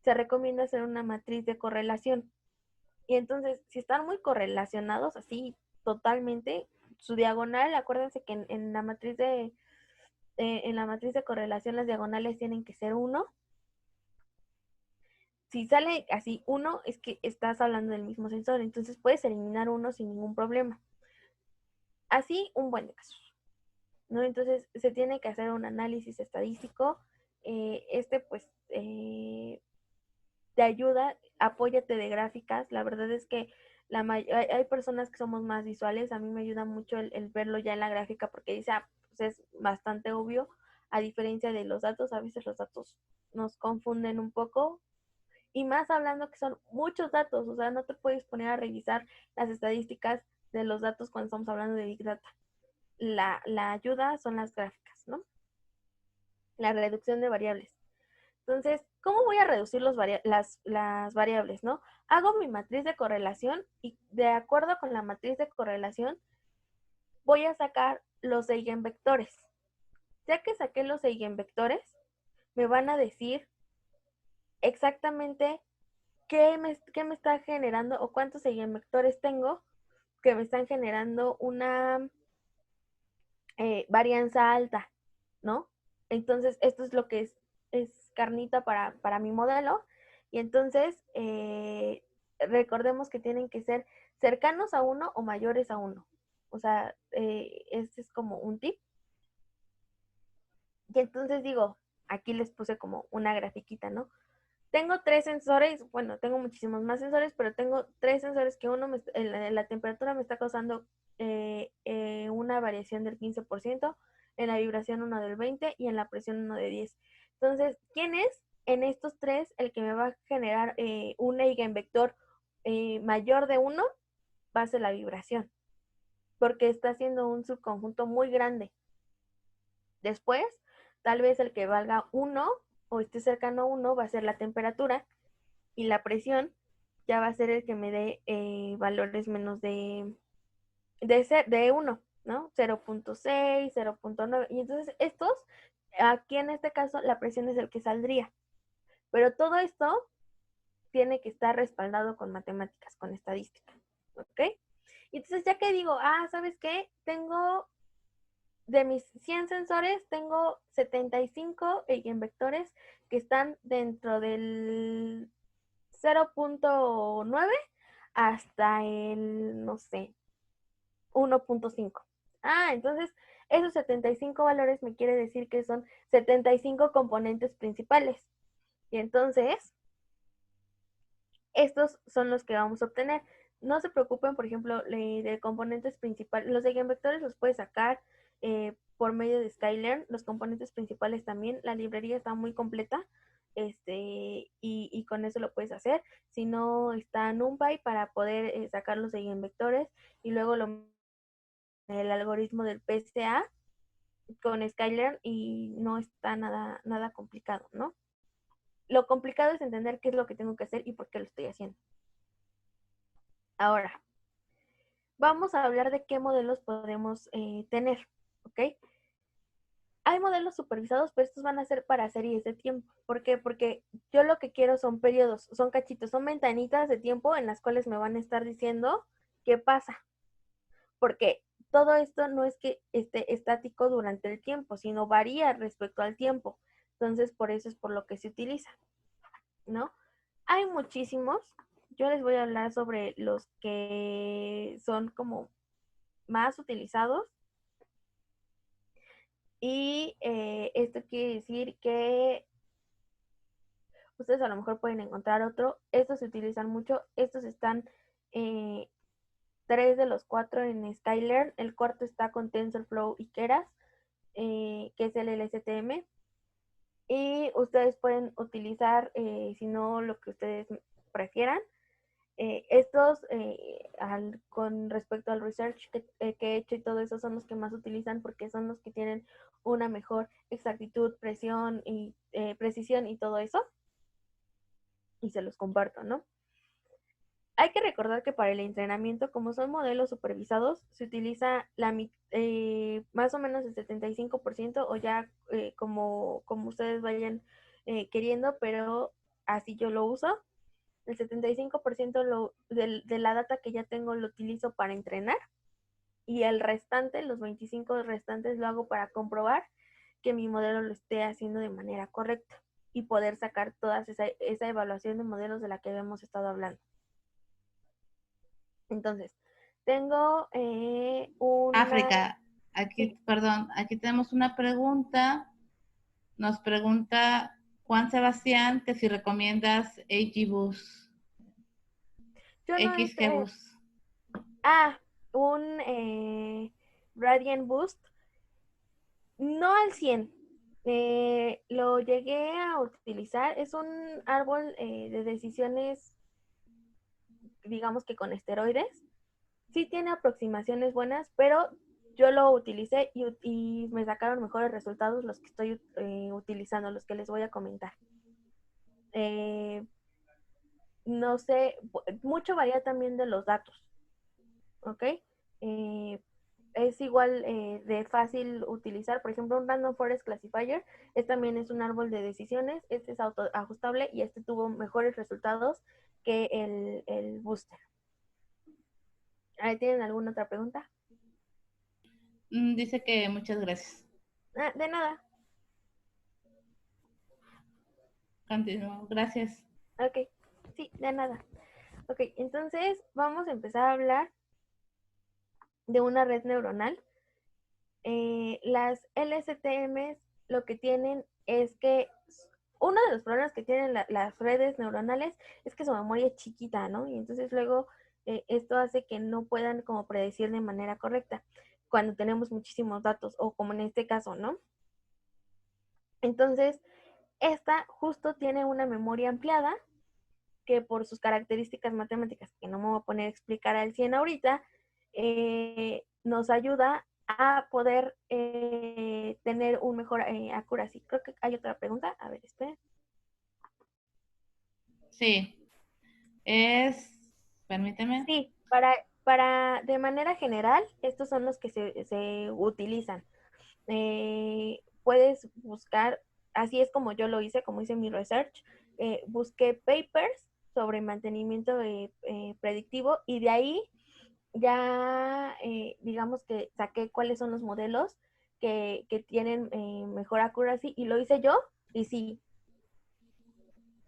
Speaker 2: se recomienda hacer una matriz de correlación. Y entonces, si están muy correlacionados, así totalmente, su diagonal, acuérdense que en la matriz de correlación las diagonales tienen que ser 1. Si sale así 1, es que estás hablando del mismo sensor, entonces puedes eliminar 1 sin ningún problema. Así, un buen caso, ¿no? Entonces, se tiene que hacer un análisis estadístico. Pues, te ayuda, apóyate de gráficas. La verdad es que hay personas que somos más visuales. A mí me ayuda mucho el verlo ya en la gráfica porque dice, pues es bastante obvio. A diferencia de los datos, a veces los datos nos confunden un poco. Y más hablando que son muchos datos, o sea, no te puedes poner a revisar las estadísticas de los datos cuando estamos hablando de Big Data. La ayuda son las gráficas, ¿no? La reducción de variables. Entonces, ¿cómo voy a reducir las variables, no? Hago mi matriz de correlación y de acuerdo con la matriz de correlación voy a sacar los eigenvectores. Ya que saqué los eigenvectores, me van a decir exactamente qué me está generando o cuántos eigenvectores tengo que me están generando una varianza alta, ¿no? Entonces, esto es lo que es carnita para mi modelo. Y entonces, recordemos que tienen que ser cercanos a 1 o mayores a 1. O sea, este es como un tip. Y entonces digo, aquí les puse como una grafiquita, ¿no? Tengo 3 sensores, bueno, tengo muchísimos más sensores, pero tengo 3 sensores que uno, la temperatura me está causando una variación del 15%, en la vibración uno del 20% y en la presión uno de 10%. Entonces, ¿quién es en estos tres el que me va a generar un eigenvector mayor de 1? Va a ser la vibración, porque está haciendo un subconjunto muy grande. Después, tal vez el que valga 1 o esté cercano a 1 va a ser la temperatura, y la presión ya va a ser el que me dé valores menos de 1, ¿no? 0.6, 0.9. Y entonces estos, aquí en este caso, la presión es el que saldría. Pero todo esto tiene que estar respaldado con matemáticas, con estadística, ¿ok? Y entonces ya que digo, ¿sabes qué? Tengo de mis 100 sensores, tengo 75 eigenvectores que están dentro del 0.9 hasta el, no sé, 1.5. Entonces esos 75 valores me quiere decir que son 75 componentes principales. Y entonces, estos son los que vamos a obtener. No se preocupen, por ejemplo, de componentes principales. Los eigenvectores los puedes sacar por medio de Skylearn. Los componentes principales también. La librería está muy completa. Y con eso lo puedes hacer. Si no, está NumPy para poder sacar los eigenvectores. Y luego el algoritmo del PCA con Skylearn, y no está nada complicado, ¿no? Lo complicado es entender qué es lo que tengo que hacer y por qué lo estoy haciendo. Ahora, vamos a hablar de qué modelos podemos tener, ¿ok? Hay modelos supervisados, pero estos van a ser para series de tiempo. ¿Por qué? Porque yo lo que quiero son periodos, son cachitos, son ventanitas de tiempo en las cuales me van a estar diciendo qué pasa. Porque todo esto no es que esté estático durante el tiempo, sino varía respecto al tiempo. Entonces, por eso es por lo que se utiliza, ¿no? Hay muchísimos. Yo les voy a hablar sobre los que son como más utilizados. Y esto quiere decir que ustedes a lo mejor pueden encontrar otro. Estos se utilizan mucho. Estos están 3 de los 4 en Skylearn. El cuarto está con TensorFlow y Keras, que es el LSTM. Y ustedes pueden utilizar, si no, lo que ustedes prefieran. Estos, con respecto al research que he hecho y todo eso, son los que más utilizan porque son los que tienen una mejor exactitud, precisión y todo eso. Y se los comparto, ¿no? Hay que recordar que para el entrenamiento, como son modelos supervisados, se utiliza más o menos el 75%, o ya como ustedes vayan queriendo, pero así yo lo uso. El 75% de la data que ya tengo lo utilizo para entrenar, y el restante, los 25 restantes, lo hago para comprobar que mi modelo lo esté haciendo de manera correcta y poder sacar toda esa evaluación de modelos de la que habíamos estado hablando. Entonces, tengo
Speaker 1: África,
Speaker 2: Sí.
Speaker 1: aquí tenemos una pregunta. Nos pregunta Juan Sebastián que si recomiendas XGBoost.
Speaker 2: Yo no hice,
Speaker 1: XGBoost.
Speaker 2: un Radiant Boost, no al 100. Lo llegué a utilizar. Es un árbol de decisiones, digamos que con esteroides. Sí tiene aproximaciones buenas, pero yo lo utilicé y me sacaron mejores resultados los que estoy utilizando, los que les voy a comentar. No sé, mucho varía también de los datos, ¿ok? Es igual de fácil utilizar. Por ejemplo, un Random Forest Classifier, también es un árbol de decisiones. Este es autoajustable y este tuvo mejores resultados que el booster. ¿Tienen alguna otra pregunta?
Speaker 1: Dice que muchas gracias.
Speaker 2: De nada.
Speaker 1: Continúo. Gracias.
Speaker 2: Ok, sí, de nada. Ok, entonces vamos a empezar a hablar de una red neuronal. Las LSTMs lo que tienen es que uno de los problemas que tienen las redes neuronales es que su memoria es chiquita, ¿no? Y entonces luego esto hace que no puedan como predecir de manera correcta cuando tenemos muchísimos datos o como en este caso, ¿no? Entonces, esta justo tiene una memoria ampliada que por sus características matemáticas, que no me voy a poner a explicar al 100 ahorita, nos ayuda a poder tener un mejor accuracy. Creo que hay otra pregunta. A ver, espera.
Speaker 1: Sí. Permíteme.
Speaker 2: Sí, de manera general, estos son los que se utilizan. Puedes buscar, así es como yo lo hice, como hice mi research, busqué papers sobre mantenimiento predictivo y de ahí ya digamos que saqué cuáles son los modelos que tienen mejor accuracy y lo hice yo y sí,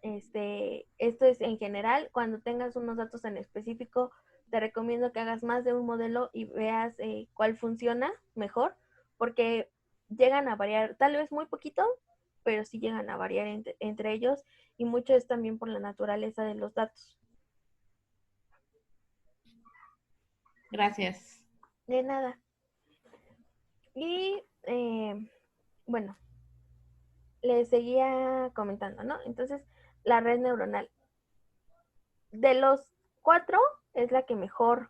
Speaker 2: esto es en general, cuando tengas unos datos en específico, te recomiendo que hagas más de un modelo y veas cuál funciona mejor, porque llegan a variar, tal vez muy poquito, pero sí llegan a variar entre ellos y mucho es también por la naturaleza de los datos.
Speaker 1: Gracias.
Speaker 2: De nada. Y bueno, les seguía comentando, ¿no? Entonces, la red neuronal. De los 4 es la que mejor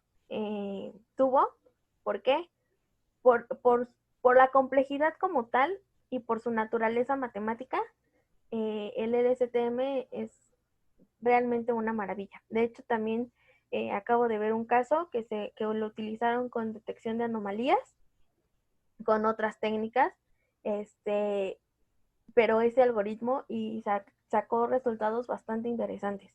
Speaker 2: tuvo. ¿Por qué? Por, por, por la complejidad como tal y por su naturaleza matemática, el LSTM es realmente una maravilla. De hecho, también acabo de ver un caso que lo utilizaron con detección de anomalías, con otras técnicas, pero ese algoritmo y sacó resultados bastante interesantes.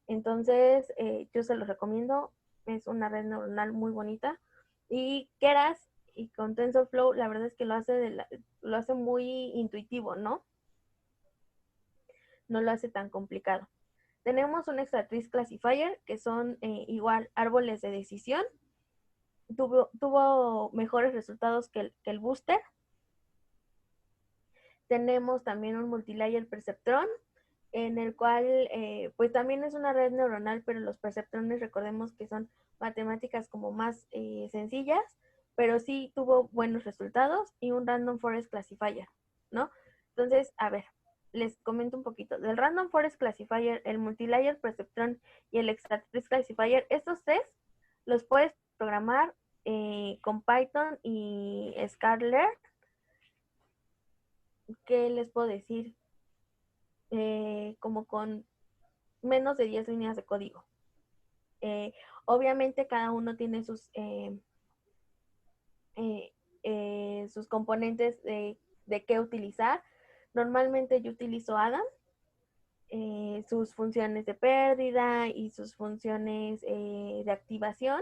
Speaker 2: Entonces, yo se los recomiendo. Es una red neuronal muy bonita. Y Keras y con TensorFlow, la verdad es que lo hace muy intuitivo, ¿no? No lo hace tan complicado. Tenemos un Extractrix Classifier, que son igual árboles de decisión. Tuvo mejores resultados que el Booster. Tenemos también un Multilayer Perceptron, en el cual pues también es una red neuronal, pero los perceptrones recordemos que son matemáticas como más sencillas, pero sí tuvo buenos resultados y un Random Forest Classifier, ¿no? Entonces, a ver, les comento un poquito. Del Random Forest Classifier, el Multilayer Perceptron y el Extractrix Classifier, estos tres los puedes programar con Python y Scalar. ¿Qué les puedo decir? Como con menos de 10 líneas de código. Obviamente cada uno tiene sus componentes de qué utilizar. Normalmente yo utilizo Adam, sus funciones de pérdida y sus funciones de activación.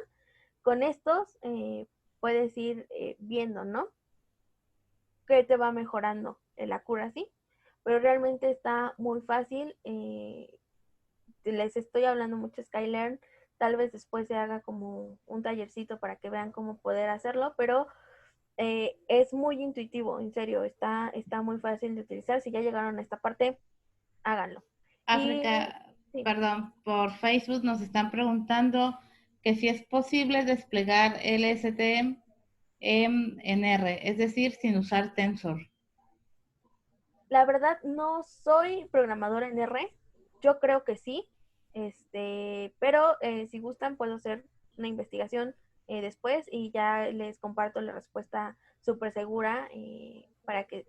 Speaker 2: Con estos puedes ir viendo, ¿no? Que te va mejorando el accuracy, pero realmente está muy fácil. Les estoy hablando mucho Skylearn, tal vez después se haga como un tallercito para que vean cómo poder hacerlo, pero es muy intuitivo, en serio, está muy fácil de utilizar. Si ya llegaron a esta parte, háganlo. Y
Speaker 1: África,
Speaker 2: sí,
Speaker 1: perdón, por Facebook nos están preguntando que si es posible desplegar LSTM en R, es decir, sin usar Tensor.
Speaker 2: la verdad no soy programadora en R, yo creo que sí, pero si gustan puedo hacer una investigación después y ya les comparto la respuesta súper segura para que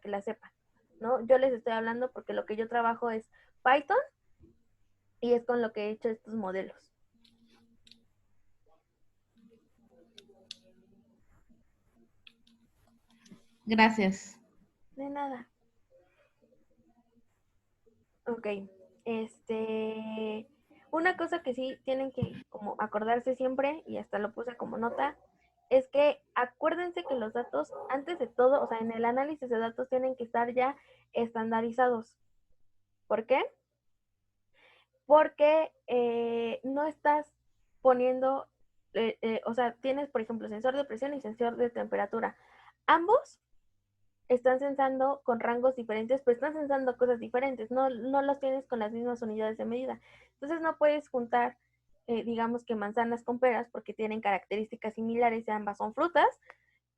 Speaker 2: la sepan, ¿no? Yo les estoy hablando porque lo que yo trabajo es Python y es con lo que he hecho estos modelos.
Speaker 1: Gracias.
Speaker 2: De nada. Ok, este, Una cosa que sí tienen que como acordarse siempre, y hasta lo puse como nota, es que acuérdense que los datos, antes de todo, o sea, en el análisis de datos tienen que estar ya estandarizados. ¿Por qué? Porque no estás poniendo, o sea, tienes, por ejemplo, sensor de presión y sensor de temperatura. Ambos están sensando con rangos diferentes, pero están sensando cosas diferentes, no los tienes con las mismas unidades de medida. Entonces no puedes juntar, digamos que manzanas con peras, porque tienen características similares y ambas son frutas.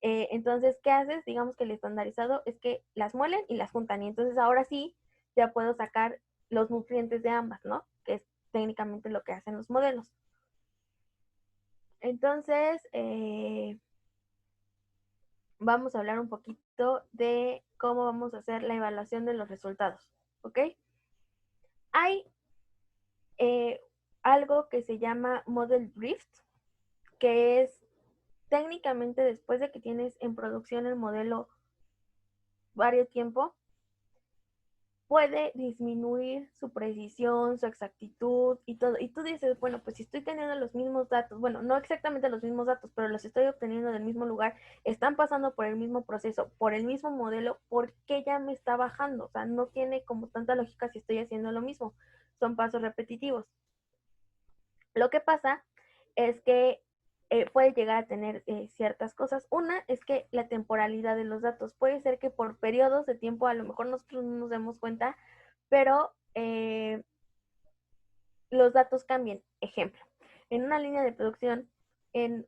Speaker 2: Entonces, ¿qué haces? Digamos que el estandarizado es que las muelen y las juntan, y entonces ahora sí ya puedo sacar los nutrientes de ambas, ¿no? Que es técnicamente lo que hacen los modelos. Entonces, vamos a hablar un poquito de cómo vamos a hacer la evaluación de los resultados, ¿ok? Hay algo que se llama Model Drift, que es técnicamente después de que tienes en producción el modelo varios tiempo, puede disminuir su precisión, su exactitud y todo. Y tú dices, bueno, pues si estoy teniendo los mismos datos, bueno, no exactamente los mismos datos, pero los estoy obteniendo del mismo lugar, están pasando por el mismo proceso, por el mismo modelo, ¿por qué ya me está bajando? O sea, no tiene como tanta lógica si estoy haciendo lo mismo. Son pasos repetitivos. Lo que pasa es que puede llegar a tener ciertas cosas. Una es que la temporalidad de los datos puede ser que por periodos de tiempo a lo mejor nosotros no nos demos cuenta, pero los datos cambien. Ejemplo, en una línea de producción, en,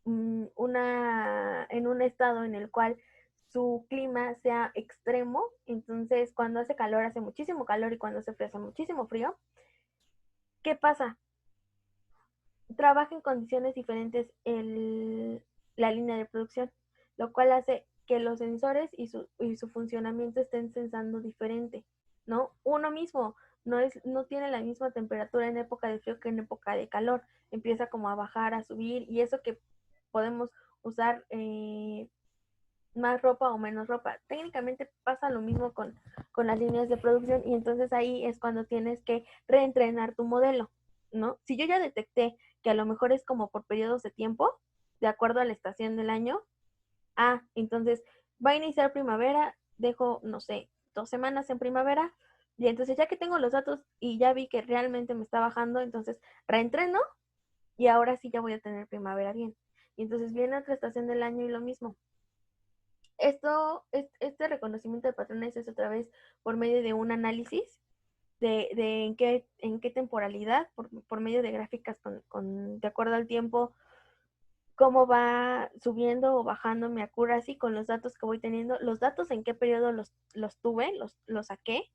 Speaker 2: en un estado en el cual su clima sea extremo, entonces cuando hace calor hace muchísimo calor y cuando hace frío hace muchísimo frío. ¿Qué pasa? Trabaja en condiciones diferentes la línea de producción, lo cual hace que los sensores y su funcionamiento estén sensando diferente, ¿no? Uno mismo no tiene la misma temperatura en época de frío que en época de calor, empieza como a bajar, a subir, y eso que podemos usar más ropa o menos ropa. Técnicamente pasa lo mismo con las líneas de producción, y entonces ahí es cuando tienes que reentrenar tu modelo, ¿no? Si yo ya detecté que a lo mejor es como por periodos de tiempo, de acuerdo a la estación del año, entonces va a iniciar primavera, dejo, no sé, 2 semanas en primavera, y entonces ya que tengo los datos y ya vi que realmente me está bajando, entonces reentreno y ahora sí ya voy a tener primavera bien. Y entonces viene otra estación del año y lo mismo. Este reconocimiento de patrones es otra vez por medio de un análisis de en qué temporalidad, por medio de gráficas de acuerdo al tiempo, cómo va subiendo o bajando mi accuracy con los datos que voy teniendo, los datos en qué periodo los tuve, los saqué,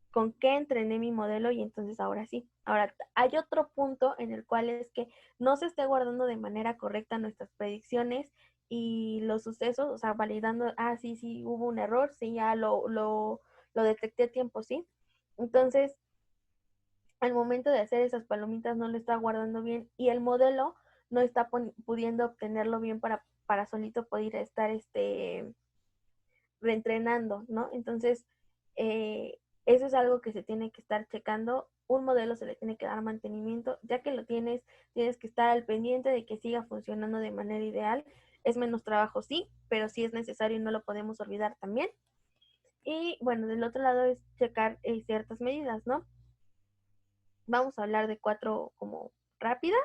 Speaker 2: con qué entrené mi modelo, y entonces ahora sí. Ahora, hay otro punto en el cual es que no se esté guardando de manera correcta nuestras predicciones y los sucesos, o sea, validando, sí, hubo un error, sí, ya lo detecté a tiempo, sí. Entonces, al momento de hacer esas palomitas no lo está guardando bien y el modelo no está pudiendo obtenerlo bien para solito poder estar reentrenando, ¿no? Entonces, eso es algo que se tiene que estar checando. Un modelo se le tiene que dar mantenimiento, ya que lo tienes que estar al pendiente de que siga funcionando de manera ideal. Es menos trabajo, sí, pero sí es necesario y no lo podemos olvidar también. Y bueno, del otro lado es checar ciertas medidas, ¿no? Vamos a hablar de 4 como rápidas,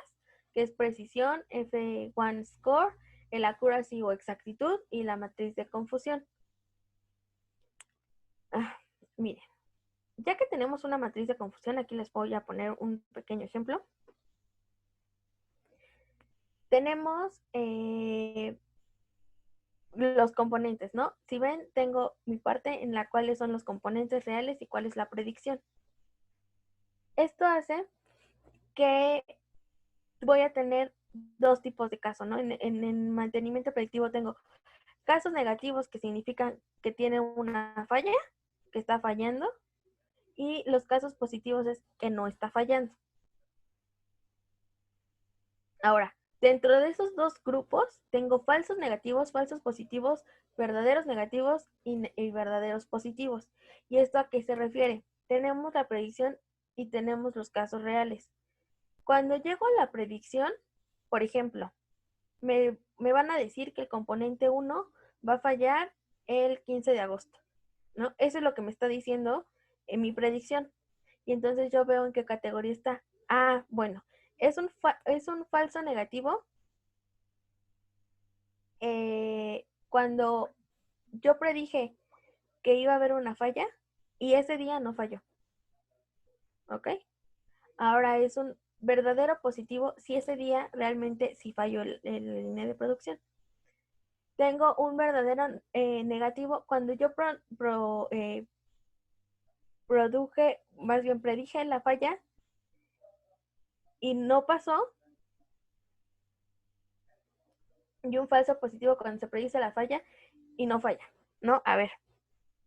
Speaker 2: que es precisión, F1 score, el accuracy o exactitud y la matriz de confusión. Miren, ya que tenemos una matriz de confusión, aquí les voy a poner un pequeño ejemplo. Tenemos los componentes, ¿no? Si ven, tengo mi parte en la cuales son los componentes reales y cuál es la predicción. Esto hace que voy a tener dos tipos de casos, ¿no? En el mantenimiento predictivo tengo casos negativos, que significan que tiene una falla, que está fallando, y los casos positivos es que no está fallando. Ahora, dentro de esos dos grupos tengo falsos negativos, falsos positivos, verdaderos negativos y verdaderos positivos. ¿Y esto a qué se refiere? Tenemos la predicción y tenemos los casos reales. Cuando llego a la predicción, por ejemplo, me van a decir que el componente 1 va a fallar el 15 de agosto, ¿no? Eso es lo que me está diciendo en mi predicción. Y entonces yo veo en qué categoría está. Ah, bueno, es un falso negativo cuando yo predije que iba a haber una falla y ese día no falló, ¿ok? Ahora es un verdadero positivo si ese día realmente sí falló el línea de producción. Tengo un verdadero negativo cuando yo produje, más bien predije la falla y no pasó, y un falso positivo cuando se predice la falla y no falla, ¿no? A ver,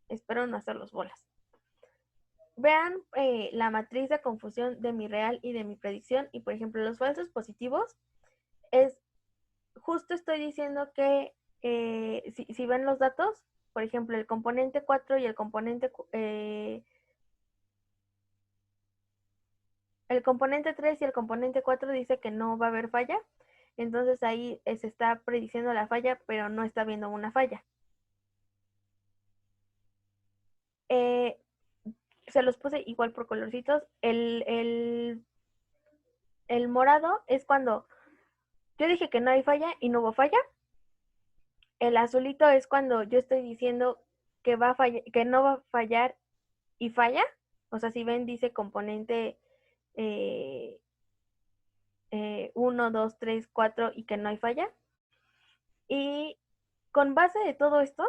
Speaker 2: espero no hacer los bolas. Vean la matriz de confusión de mi real y de mi predicción, y por ejemplo los falsos positivos es, justo estoy diciendo que si ven los datos, por ejemplo el componente 4 y el componente 3 y el componente 4 dice que no va a haber falla, entonces ahí se está prediciendo la falla, pero no está viendo una falla. Se los puse igual por colorcitos. El morado es cuando yo dije que no hay falla y no hubo falla. El azulito es cuando yo estoy diciendo que va a fallar, que no va a fallar y falla. O sea, si ven, dice componente 1, 2, 3, 4 y que no hay falla. Y con base de todo esto,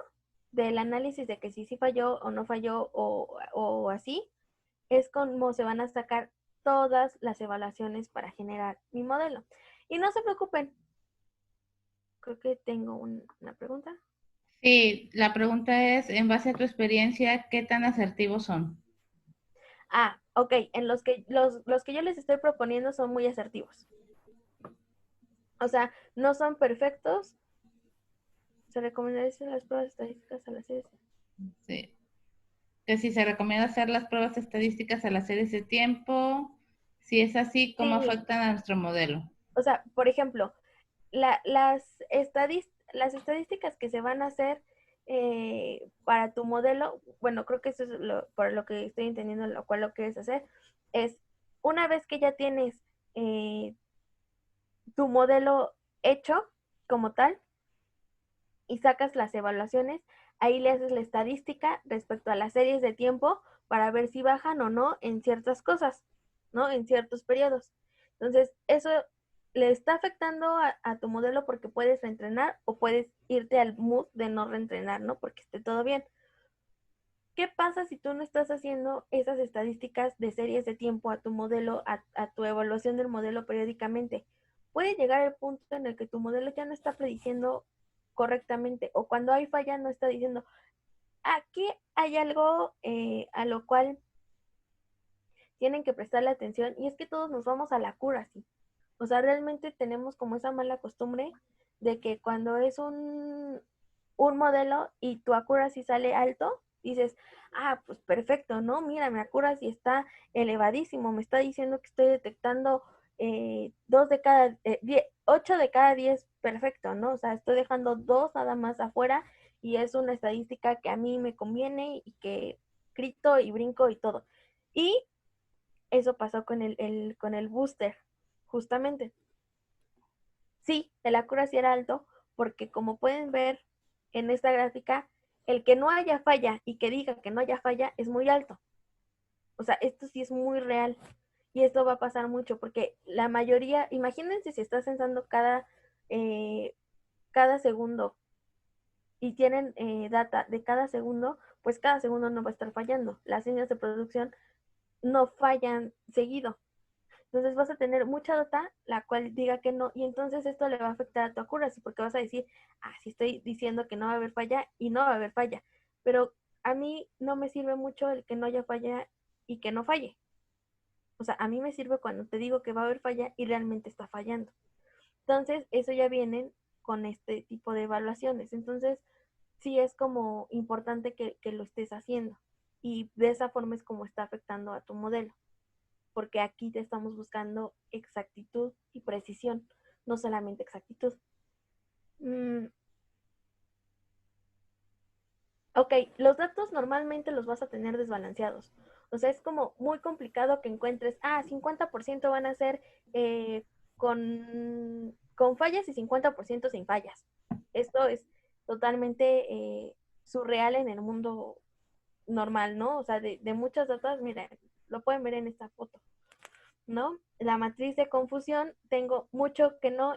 Speaker 2: del análisis de que sí falló o no falló o así, es como se van a sacar todas las evaluaciones para generar mi modelo. Y no se preocupen, creo que tengo una pregunta.
Speaker 1: Sí, la pregunta es, en base a tu experiencia, ¿qué tan asertivos son?
Speaker 2: Ah, ok, en los que yo les estoy proponiendo son muy asertivos. O sea, no son perfectos. Se recomendaría hacer las pruebas estadísticas a las series.
Speaker 1: Sí. Que si se recomienda hacer las pruebas estadísticas a las series de tiempo, si es así, ¿cómo
Speaker 2: Sí,
Speaker 1: afectan a nuestro modelo?
Speaker 2: o sea, por ejemplo, las estadísticas que se van a hacer para tu modelo, bueno, creo que eso es por lo que estoy entendiendo, lo cual lo quieres hacer, es una vez que ya tienes eh, tu modelo hecho como tal y sacas las evaluaciones, ahí le haces la estadística respecto a las series de tiempo para ver si bajan o no en ciertas cosas, ¿no? En ciertos periodos. Entonces, eso le está afectando a tu modelo porque puedes reentrenar o puedes irte al mood de no reentrenar, ¿no? Porque esté todo bien. ¿Qué pasa si tú no estás haciendo esas estadísticas de series de tiempo a tu modelo, a tu evaluación del modelo periódicamente? Puede llegar el punto en el que tu modelo ya no está prediciendo correctamente o cuando hay falla no está diciendo, aquí hay algo a lo cual tienen que prestarle atención y es que todos nos vamos a la accuracy. O sea, realmente tenemos como esa mala costumbre de que cuando es un modelo y tu accuracy sale alto, dices, ah, pues perfecto, ¿no? Mira, mi accuracy está elevadísimo, me está diciendo que estoy detectando 8 de cada 10, perfecto, ¿no? O sea, estoy dejando 2 nada más afuera y es una estadística que a mí me conviene y que grito y brinco y todo. Y eso pasó con el booster, justamente. Sí, el accuracy era alto porque como pueden ver en esta gráfica, el que no haya falla y que diga que no haya falla es muy alto. O sea, esto sí es muy real y esto va a pasar mucho porque la mayoría, imagínense si estás censando cada segundo y tienen data de cada segundo, pues cada segundo no va a estar fallando. Las líneas de producción no fallan seguido. Entonces vas a tener mucha data, la cual diga que no, y entonces esto le va a afectar a tu accuracy, porque vas a decir, ah, sí estoy diciendo que no va a haber falla y no va a haber falla. Pero a mí no me sirve mucho el que no haya falla y que no falle. O sea, a mí me sirve cuando te digo que va a haber falla y realmente está fallando. Entonces, eso ya vienen con este tipo de evaluaciones. Entonces, sí es como importante que lo estés haciendo. Y de esa forma es como está afectando a tu modelo. porque aquí te estamos buscando exactitud y precisión, no solamente exactitud. Ok, los datos normalmente los vas a tener desbalanceados. O sea, es como muy complicado que encuentres, 50% van a ser con fallas y 50% sin fallas. Esto es totalmente surreal en el mundo normal, ¿no? O sea, de muchas datas, mira, lo pueden ver en esta foto, ¿no? La matriz de confusión, tengo mucho que no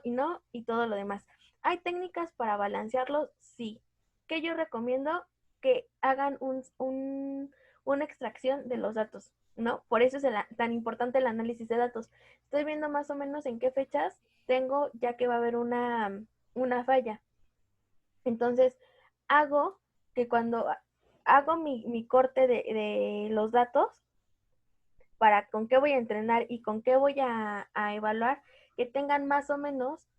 Speaker 2: y todo lo demás. ¿Hay técnicas para balancearlo? Sí. ¿Qué yo recomiendo? Que hagan una extracción de los datos, ¿no? Por eso es tan importante el análisis de datos. Estoy viendo más o menos en qué fechas tengo, ya que va a haber una falla. Entonces, hago que cuando hago mi corte de los datos, para con qué voy a entrenar y con qué voy a evaluar, que tengan más o menos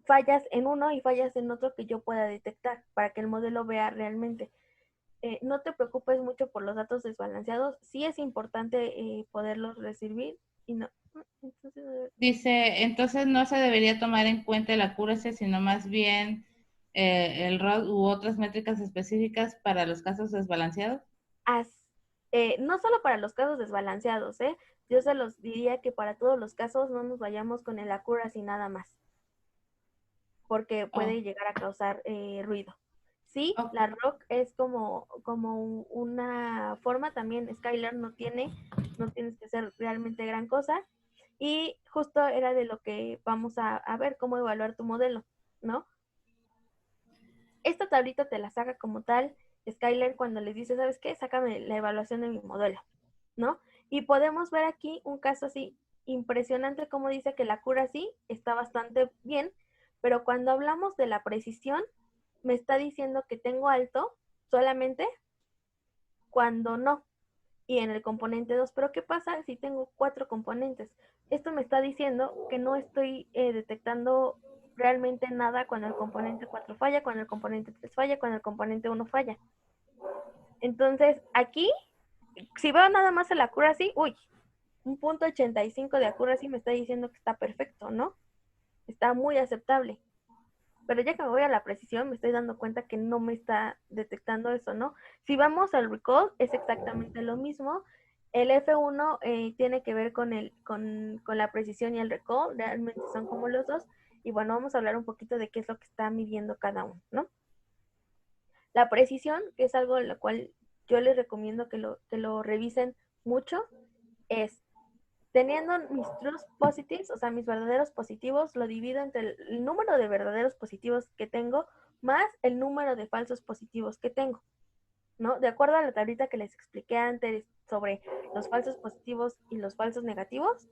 Speaker 2: fallas en uno y fallas en otro que yo pueda detectar para que el modelo vea realmente. No te preocupes mucho por los datos desbalanceados, sí es importante poderlos recibir y no.
Speaker 1: Dice, entonces no se debería tomar en cuenta el accuracy, sino más bien el ROD u otras métricas específicas para los casos desbalanceados.
Speaker 2: As, no solo para los casos desbalanceados, yo se los diría que para todos los casos no nos vayamos con el accuracy nada más, porque
Speaker 1: Oh,
Speaker 2: puede llegar a causar ruido. Sí,
Speaker 1: oh,
Speaker 2: la ROC es como una forma, también Skylar no tienes que hacer realmente gran cosa. Y justo era de lo que vamos a ver, cómo evaluar tu modelo, ¿no? Esta tablita te la saca como tal Skylar cuando les dice, ¿sabes qué? Sácame la evaluación de mi modelo, ¿no? Y podemos ver aquí un caso así impresionante, como dice que la cura sí está bastante bien, pero cuando hablamos de la precisión, me está diciendo que tengo alto solamente cuando no. Y en el componente 2, pero ¿qué pasa si tengo 4 componentes? Esto me está diciendo que no estoy detectando realmente nada cuando el componente 4 falla, cuando el componente 3 falla, cuando el componente 1 falla. Entonces, aquí, si veo nada más el accuracy, un punto 85 de accuracy me está diciendo que está perfecto, ¿no? Está muy aceptable. Pero ya que me voy a la precisión, me estoy dando cuenta que no me está detectando eso, ¿no? Si vamos al recall, es exactamente lo mismo. El F1 tiene que ver con la precisión y el recall, realmente son como los dos. Y bueno, vamos a hablar un poquito de qué es lo que está midiendo cada uno, ¿no? La precisión, que es algo en lo cual yo les recomiendo que lo revisen mucho, es teniendo mis true positives, o sea, mis verdaderos positivos, lo divido entre el número de verdaderos positivos que tengo más el número de falsos positivos que tengo, ¿no? De acuerdo a la tablita que les expliqué antes sobre los falsos positivos y los falsos negativos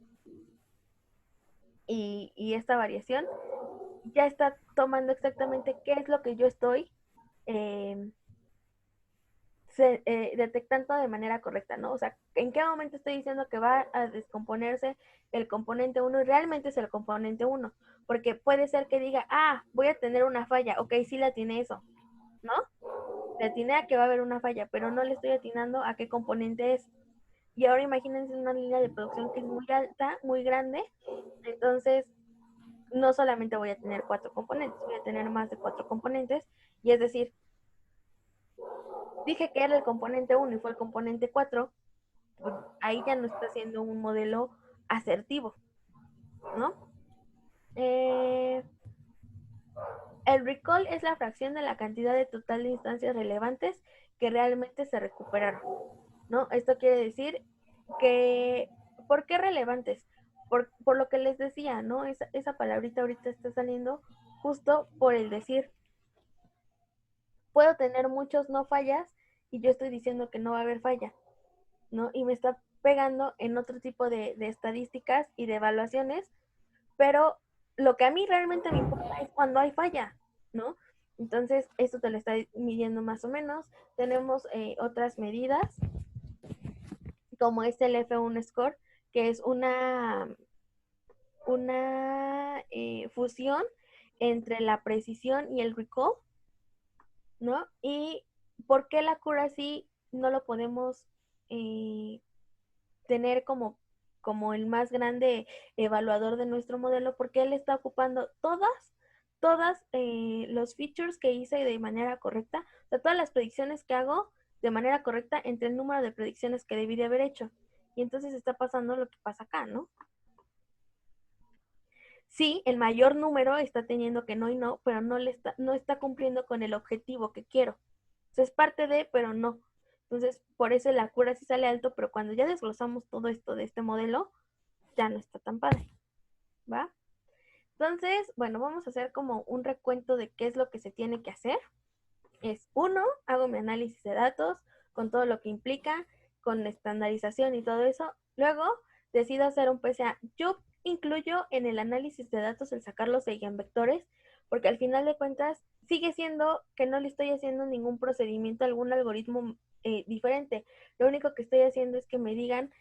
Speaker 2: y esta variación, ya está tomando exactamente qué es lo que yo estoy eh, detectando de manera correcta, ¿no? O sea, ¿en qué momento estoy diciendo que va a descomponerse el componente 1 y realmente es el componente 1? Porque puede ser que diga, voy a tener una falla, ok, sí la tiene eso, ¿no? Le atiné a que va a haber una falla, pero no le estoy atinando a qué componente es. Y ahora imagínense una línea de producción que es muy alta, muy grande, entonces no solamente voy a tener 4 componentes, voy a tener más de 4 componentes, y es decir, dije que era el componente 1 y fue el componente 4, pues ahí ya no está siendo un modelo asertivo, ¿no? Eh, el recall es la fracción de la cantidad de total de instancias relevantes que realmente se recuperaron, ¿no? Esto quiere decir que, ¿por qué relevantes? Por lo que les decía, ¿no? Esa palabrita ahorita está saliendo justo por el decir, puedo tener muchos no fallas y yo estoy diciendo que no va a haber falla, ¿no? Y me está pegando en otro tipo de estadísticas y de evaluaciones, pero lo que a mí realmente me importa es cuando hay falla, ¿no? Entonces, esto te lo está midiendo más o menos. Tenemos otras medidas, como es el F1 score, que es una fusión entre la precisión y el recall, ¿no? Y por qué la accuracy no lo podemos tener como el más grande evaluador de nuestro modelo, porque él está ocupando todas los features que hice de manera correcta, o sea, todas las predicciones que hago de manera correcta entre el número de predicciones que debí de haber hecho. Y entonces está pasando lo que pasa acá, ¿no? Sí, el mayor número está teniendo que no y no, pero no está cumpliendo con el objetivo que quiero. O sea, es parte de, pero no. Entonces, por eso la cura sí sale alto, pero cuando ya desglosamos todo esto de este modelo, ya no está tan padre, ¿va? Entonces, bueno, vamos a hacer como un recuento de qué es lo que se tiene que hacer. Es uno, hago mi análisis de datos con todo lo que implica, con estandarización y todo eso. Luego, decido hacer un PCA. Yo incluyo en el análisis de datos el sacar los eigenvectores, porque al final de cuentas sigue siendo que no le estoy haciendo ningún procedimiento, algún algoritmo diferente. Lo único que estoy haciendo es que me digan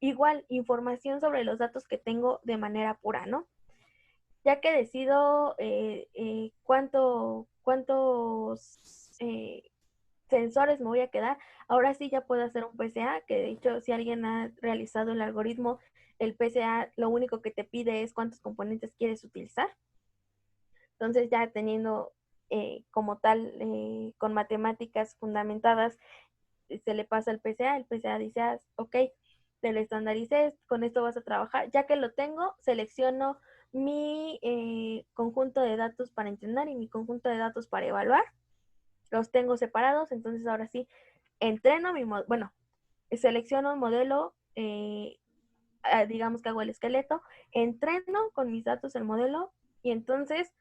Speaker 2: igual información sobre los datos que tengo de manera pura, ¿no? Ya que decido cuántos sensores me voy a quedar, ahora sí ya puedo hacer un PCA, que de hecho si alguien ha realizado el algoritmo, el PCA lo único que te pide es cuántos componentes quieres utilizar. Entonces ya teniendo como tal, con matemáticas fundamentadas, se le pasa el PCA dice, ok, te lo estandaricé, con esto vas a trabajar. Ya que lo tengo, selecciono mi conjunto de datos para entrenar y mi conjunto de datos para evaluar. Los tengo separados, entonces ahora sí, entreno selecciono un modelo, digamos que hago el esqueleto, entreno con mis datos el modelo y entonces,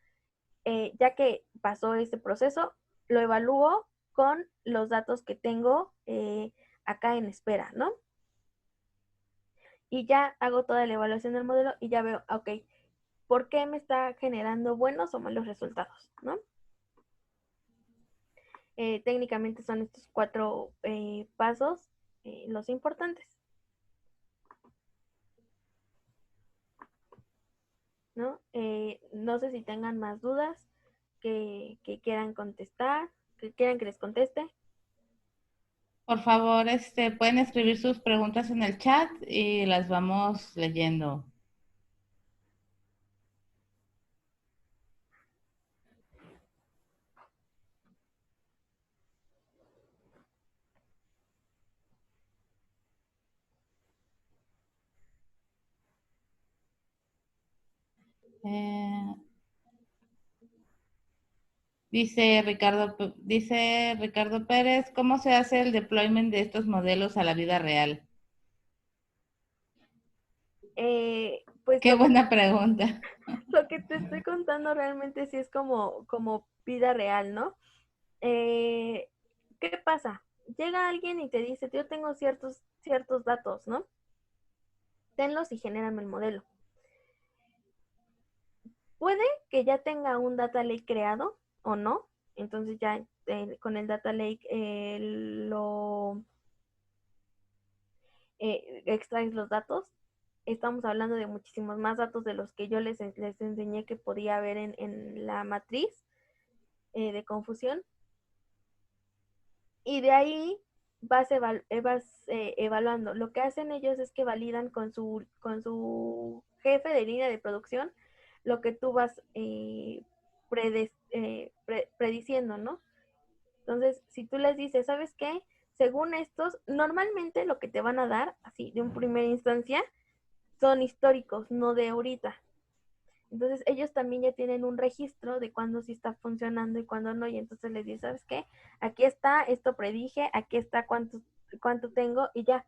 Speaker 2: ya que pasó este proceso, lo evalúo con los datos que tengo acá en espera, ¿no? Y ya hago toda la evaluación del modelo y ya veo, ok, ¿por qué me está generando buenos o malos resultados, ¿no? Técnicamente son estos 4 pasos los importantes, ¿no? No sé si tengan más dudas que quieran contestar, que quieran que les conteste.
Speaker 1: Por favor, pueden escribir sus preguntas en el chat y las vamos leyendo. Eh, dice Ricardo Pérez, ¿cómo se hace el deployment de estos modelos a la vida real?
Speaker 2: Pues
Speaker 1: Qué buena pregunta.
Speaker 2: lo que te estoy contando realmente sí es como vida real, ¿no? ¿Qué pasa? Llega alguien y te dice, yo tengo ciertos datos, ¿no? Tenlos y genérame el modelo. Puede que ya tenga un data lake creado o no, entonces ya con el data lake extraes los datos. Estamos hablando de muchísimos más datos de los que yo les enseñé que podía haber en la matriz de confusión. Y de ahí vas evaluando. Lo que hacen ellos es que validan con su jefe de línea de producción lo que tú vas prediciendo, ¿no? Entonces, si tú les dices, ¿sabes qué? Según estos, normalmente lo que te van a dar, así de un primera instancia, son históricos, no de ahorita. Entonces ellos también ya tienen un registro de cuándo sí está funcionando y cuándo no. Y entonces les dices, ¿sabes qué? Aquí está, esto predije, aquí está cuánto tengo y ya.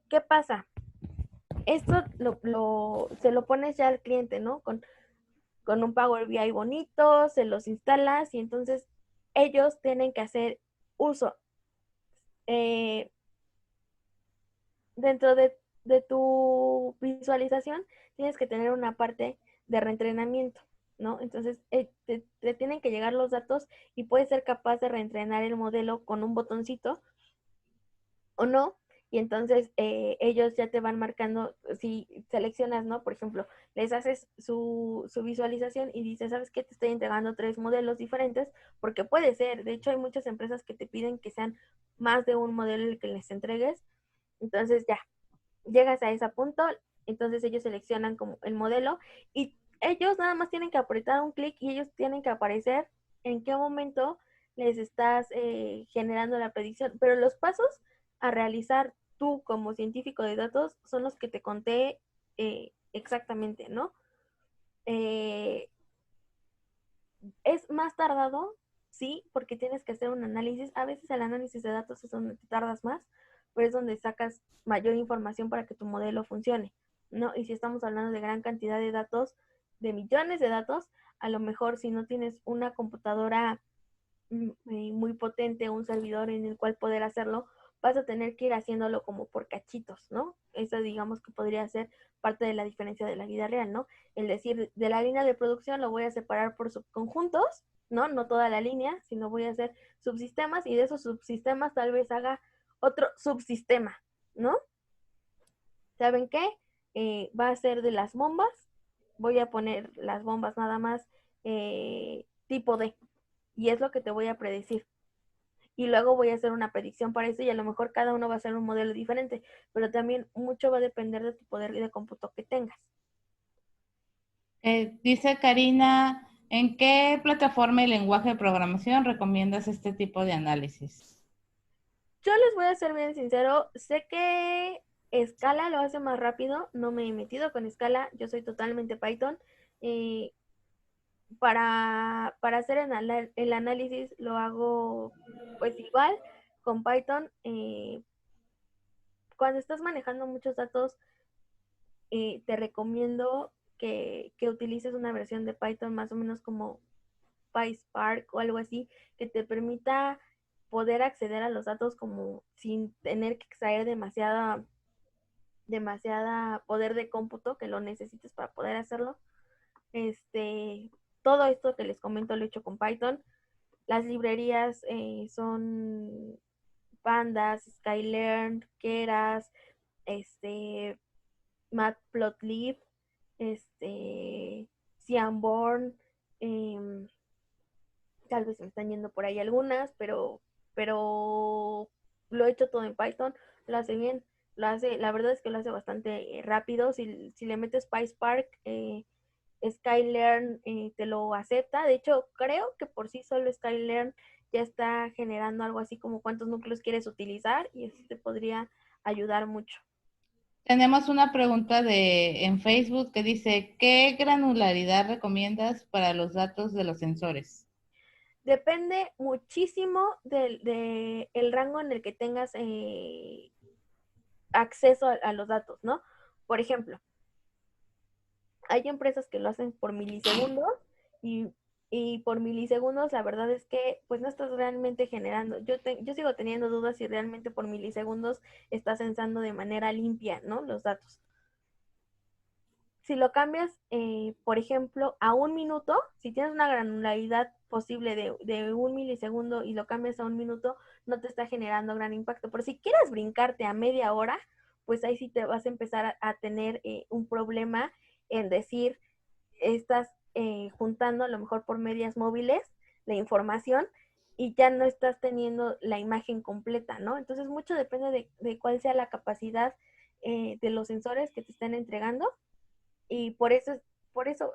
Speaker 2: ¿Qué pasa? Esto se lo pones ya al cliente, ¿no? Con un Power BI bonito, se los instalas y entonces ellos tienen que hacer uso. Eh, Dentro de tu visualización tienes que tener una parte de reentrenamiento, ¿no? Entonces te tienen que llegar los datos y puedes ser capaz de reentrenar el modelo con un botoncito o no. Y entonces ellos ya te van marcando, si seleccionas, ¿no? Por ejemplo, les haces su visualización y dices, ¿sabes qué? Te estoy entregando 3 modelos diferentes, porque puede ser. De hecho, hay muchas empresas que te piden que sean más de un modelo el que les entregues. Entonces ya, llegas a ese punto, entonces ellos seleccionan como el modelo y ellos nada más tienen que apretar un clic y ellos tienen que aparecer en qué momento les estás generando la predicción. Pero los pasos a realizar tú como científico de datos son los que te conté exactamente, ¿no? Eh, es más tardado, sí, porque tienes que hacer un análisis. A veces el análisis de datos es donde te tardas más, pero es donde sacas mayor información para que tu modelo funcione, ¿no? Y si estamos hablando de gran cantidad de datos, de millones de datos, a lo mejor si no tienes una computadora muy potente, un servidor en el cual poder hacerlo, vas a tener que ir haciéndolo como por cachitos, ¿no? Eso digamos que podría ser parte de la diferencia de la vida real, ¿no? El decir, de la línea de producción lo voy a separar por subconjuntos, ¿no? No toda la línea, sino voy a hacer subsistemas y de esos subsistemas tal vez haga otro subsistema, ¿no? ¿Saben qué? Va a ser de las bombas, voy a poner las bombas nada más tipo D y es lo que te voy a predecir y luego voy a hacer una predicción para eso y a lo mejor cada uno va a ser un modelo diferente, pero también mucho va a depender de tu poder de cómputo que tengas.
Speaker 1: Dice Karina, ¿en qué plataforma y lenguaje de programación recomiendas este tipo de análisis?
Speaker 2: Yo les voy a ser bien sincero, sé que Scala lo hace más rápido, no me he metido con Scala, yo soy totalmente Python. Eh, para hacer el análisis lo hago pues igual con Python. Cuando estás manejando muchos datos, te recomiendo que utilices una versión de Python más o menos como PySpark o algo así, que te permita poder acceder a los datos como sin tener que extraer demasiada poder de cómputo que lo necesites para poder hacerlo. Este, todo esto que les comento lo he hecho con Python. Las librerías son Pandas, Skylern, Keras, Matplotlib, Seaborn, eh, tal vez me están yendo por ahí algunas, pero lo he hecho todo en Python, lo hace bien, la verdad es que lo hace bastante rápido. Si le metes PySpark, Skylern te lo acepta. De hecho, creo que por sí solo Skylern ya está generando algo así como cuántos núcleos quieres utilizar y eso te podría ayudar mucho.
Speaker 1: Tenemos una pregunta en Facebook que dice, ¿qué granularidad recomiendas para los datos de los sensores?
Speaker 2: Depende muchísimo de el rango en el que tengas acceso a los datos, ¿no? Por ejemplo, hay empresas que lo hacen por milisegundos y, y por milisegundos la verdad es que pues no estás realmente generando. Yo sigo teniendo dudas si realmente por milisegundos estás censando de manera limpia, ¿no? Los datos. Si lo cambias, por ejemplo, a un minuto, si tienes una granularidad posible de un milisegundo y lo cambias a un minuto, no te está generando gran impacto. Pero si quieres brincarte a media hora, pues ahí sí te vas a empezar a tener un problema en decir, estás juntando a lo mejor por medias móviles la información y ya no estás teniendo la imagen completa, ¿no? Entonces mucho depende de cuál sea la capacidad de los sensores que te estén entregando y por eso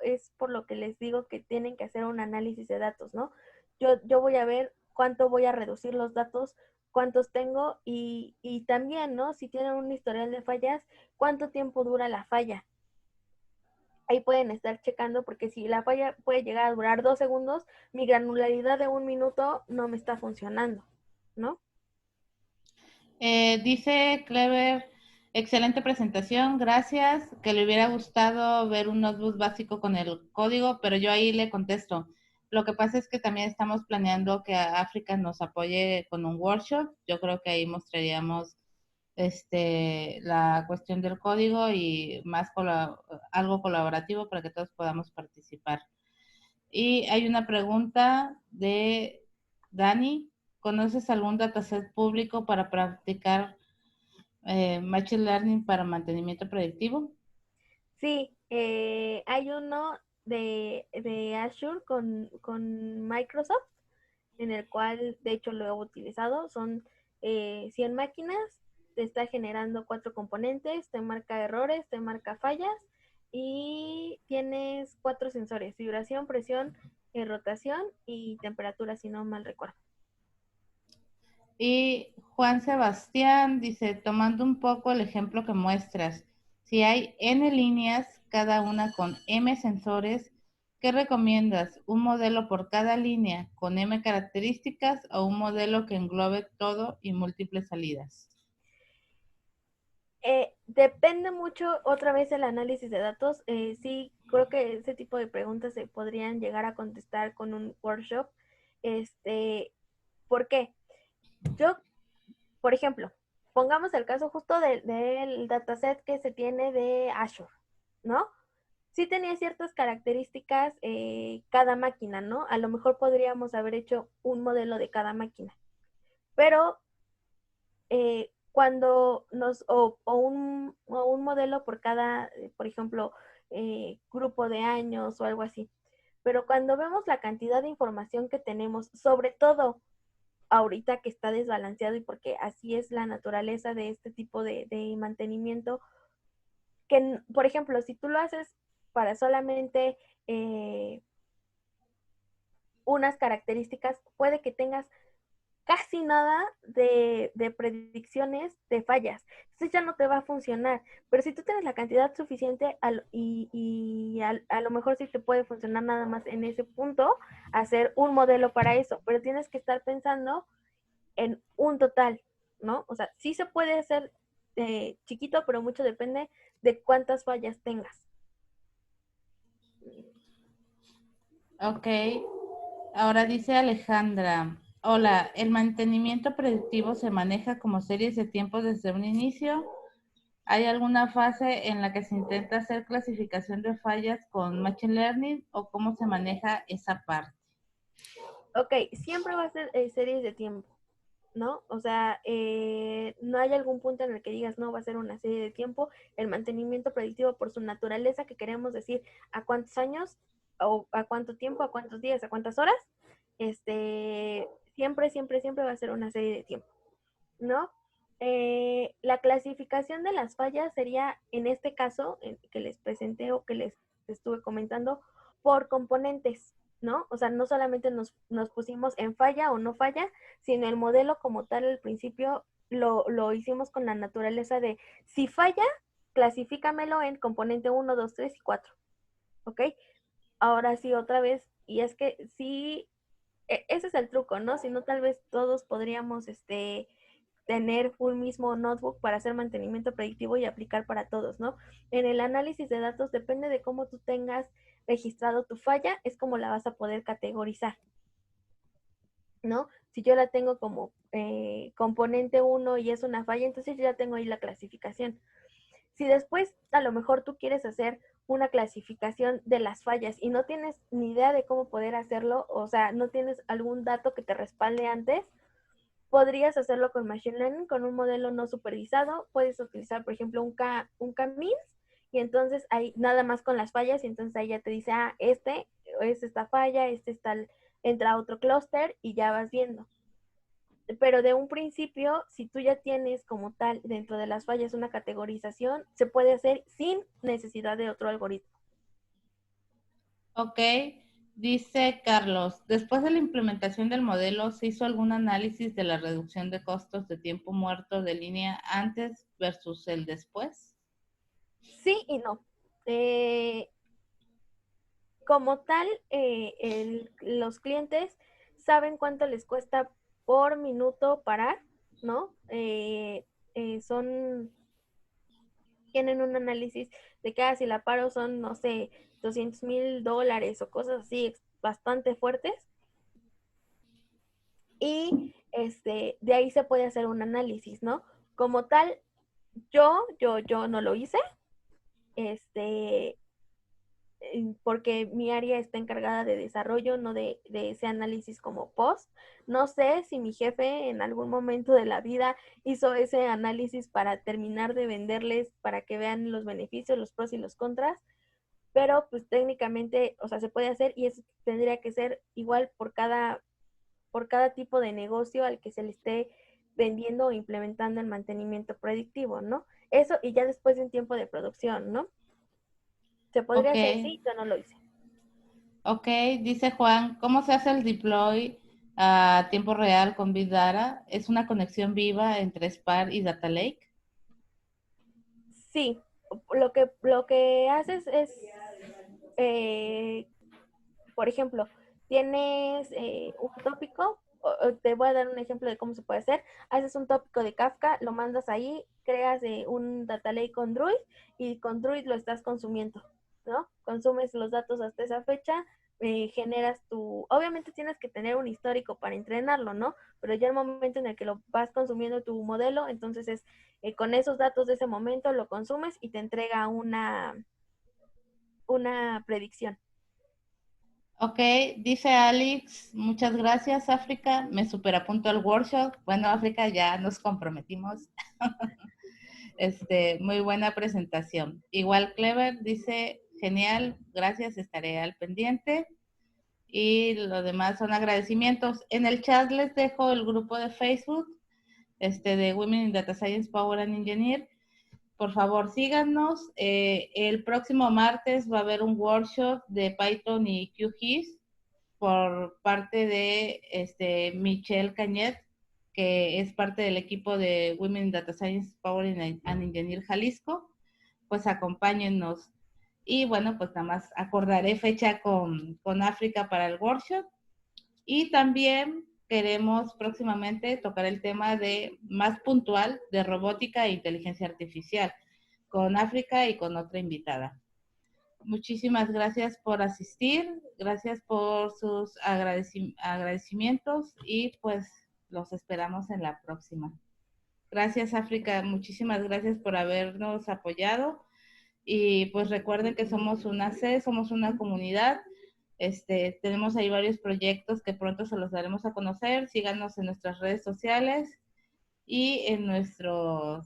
Speaker 2: es por lo que les digo que tienen que hacer un análisis de datos, ¿no? Yo voy a ver cuánto voy a reducir los datos, cuántos tengo y también, ¿no? Si tienen un historial de fallas, cuánto tiempo dura la falla. Ahí pueden estar checando porque si la falla puede llegar a durar 2 segundos, mi granularidad de un minuto no me está funcionando, ¿no?
Speaker 1: Dice Clever, excelente presentación, gracias, que le hubiera gustado ver un notebook básico con el código, pero yo ahí le contesto. Lo que pasa es que también estamos planeando que África nos apoye con un workshop. Yo creo que ahí mostraríamos la cuestión del código y más algo colaborativo para que todos podamos participar. Y hay una pregunta de Dani. ¿Conoces algún dataset público para practicar Machine Learning para mantenimiento predictivo?
Speaker 2: Sí, hay uno de Azure con Microsoft, en el cual de hecho lo he utilizado. Son 100 máquinas te está generando 4 componentes, te marca errores, te marca fallas y tienes 4 sensores: vibración, presión, rotación y temperatura, si no mal recuerdo.
Speaker 1: Y Juan Sebastián dice, tomando un poco el ejemplo que muestras, si hay n líneas, cada una con m sensores, ¿qué recomiendas? ¿Un modelo por cada línea con m características o un modelo que englobe todo y múltiples salidas?
Speaker 2: Depende mucho, otra vez, el análisis de datos. Sí, creo que ese tipo de preguntas se podrían llegar a contestar con un workshop. ¿Por qué? Yo, por ejemplo, pongamos el caso justo del dataset que se tiene de Azure, ¿no? Sí tenía ciertas características cada máquina, ¿no? A lo mejor podríamos haber hecho un modelo de cada máquina, pero cuando o un modelo por cada, por ejemplo, grupo de años o algo así. Pero cuando vemos la cantidad de información que tenemos, sobre todo ahorita que está desbalanceado y porque así es la naturaleza de este tipo de mantenimiento, que, por ejemplo, si tú lo haces para solamente unas características, puede que tengas casi nada de predicciones de fallas. Entonces ya no te va a funcionar. Pero si tú tienes la cantidad suficiente a lo mejor sí te puede funcionar nada más en ese punto hacer un modelo para eso. Pero tienes que estar pensando en un total, ¿no? O sea, sí se puede hacer chiquito, pero mucho depende de cuántas fallas tengas.
Speaker 1: Ok, ahora dice Alejandra, hola, ¿el mantenimiento predictivo se maneja como series de tiempo desde un inicio? ¿Hay alguna fase en la que se intenta hacer clasificación de fallas con Machine Learning o cómo se maneja esa parte?
Speaker 2: Ok, siempre va a ser series de tiempo, ¿no? O sea, no hay algún punto en el que digas, no, va a ser una serie de tiempo. El mantenimiento predictivo, por su naturaleza, que queremos decir a cuántos años, o a cuánto tiempo, a cuántos días, a cuántas horas, siempre, siempre, siempre va a ser una serie de tiempo, ¿no? La clasificación de las fallas sería, en este caso, que les presenté o que les estuve comentando, por componentes, ¿no? O sea, no solamente nos pusimos en falla o no falla, sino el modelo como tal al principio lo hicimos con la naturaleza de, si falla, clasifícamelo en componente 1, 2, 3 y 4, ¿ok? Ahora sí, otra vez, y es que sí, ese es el truco, ¿no? Si no, tal vez todos podríamos, tener un mismo notebook para hacer mantenimiento predictivo y aplicar para todos, ¿no? En el análisis de datos depende de cómo tú tengas registrado tu falla, es como la vas a poder categorizar, ¿no? Si yo la tengo como componente 1 y es una falla, entonces yo ya tengo ahí la clasificación. Si después a lo mejor tú quieres hacer una clasificación de las fallas y no tienes ni idea de cómo poder hacerlo, o sea, no tienes algún dato que te respalde antes, podrías hacerlo con Machine Learning, con un modelo no supervisado. Puedes utilizar, por ejemplo, un K-means y entonces ahí nada más con las fallas y entonces ahí ya te dice, es esta falla, entra a otro clúster y ya vas viendo. Pero de un principio, si tú ya tienes como tal dentro de las fallas una categorización, se puede hacer sin necesidad de otro algoritmo.
Speaker 1: Ok, dice Carlos, después de la implementación del modelo, ¿se hizo algún análisis de la reducción de costos de tiempo muerto de línea antes versus el después?
Speaker 2: Sí y no. Como tal, los clientes saben cuánto les cuesta por minuto parar, ¿no? Tienen un análisis de que si la paro son, no sé, $200,000 o cosas así bastante fuertes. Y de ahí se puede hacer un análisis, ¿no? Como tal, yo no lo hice, este, porque mi área está encargada de desarrollo, no de ese análisis como post. No sé si mi jefe en algún momento de la vida hizo ese análisis para terminar de venderles, para que vean los beneficios, los pros y los contras, pero pues técnicamente, o sea, se puede hacer y eso tendría que ser igual por cada tipo de negocio al que se le esté vendiendo o implementando el mantenimiento predictivo, ¿no? Eso y ya después de un tiempo de producción, ¿no? Se podría
Speaker 1: Ok,
Speaker 2: hacer, sí, yo no lo hice.
Speaker 1: ok, dice Juan, ¿cómo se hace el deploy a tiempo real con Big Data? ¿Es una conexión viva entre Spark y Data Lake?
Speaker 2: Sí, lo que haces es, eh, por ejemplo, tienes un tópico, te voy a dar un ejemplo de cómo se puede hacer. Haces un tópico de Kafka, lo mandas ahí, creas un data lake con Druid y con Druid lo estás consumiendo, ¿no? Consumes los datos hasta esa fecha, generas obviamente tienes que tener un histórico para entrenarlo, ¿no? Pero ya el momento en el que lo vas consumiendo tu modelo, entonces es con esos datos de ese momento lo consumes y te entrega una predicción.
Speaker 1: Ok, dice Alex, muchas gracias, África. Me superapunto al workshop. Bueno, África, ya nos comprometimos. Muy buena presentación. Igual Clever dice, genial, gracias, estaré al pendiente. Y lo demás son agradecimientos. En el chat les dejo el grupo de Facebook, de Women in Data Science Power and Engineer. Por favor, síganos. El próximo martes va a haber un workshop de Python y QGIS por parte de Michelle Cañet, que es parte del equipo de Women in Data Science Power and Engineer Jalisco. Pues acompáñennos. Y bueno, pues nada más acordaré fecha con África para el workshop. Y también queremos próximamente tocar el tema de más puntual de robótica e inteligencia artificial con África y con otra invitada. Muchísimas gracias por asistir, gracias por sus agradecimientos y pues los esperamos en la próxima. Gracias, África, muchísimas gracias por habernos apoyado y pues recuerden que somos una C, somos una comunidad. Tenemos ahí varios proyectos que pronto se los daremos a conocer. Síganos en nuestras redes sociales y en nuestro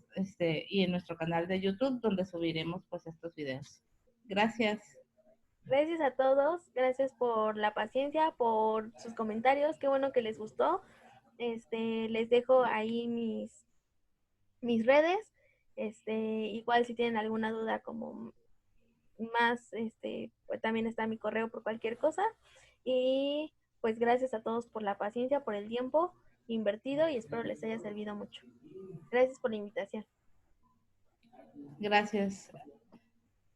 Speaker 1: canal de YouTube donde subiremos pues estos videos. Gracias.
Speaker 2: Gracias a todos, gracias por la paciencia, por sus comentarios, qué bueno que les gustó. Les dejo ahí mis redes. Igual si tienen alguna duda como más, pues también está mi correo por cualquier cosa. Y pues gracias a todos por la paciencia, por el tiempo invertido y espero les haya servido mucho. Gracias por la invitación.
Speaker 1: Gracias.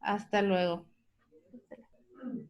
Speaker 1: Hasta luego.
Speaker 2: Hasta luego.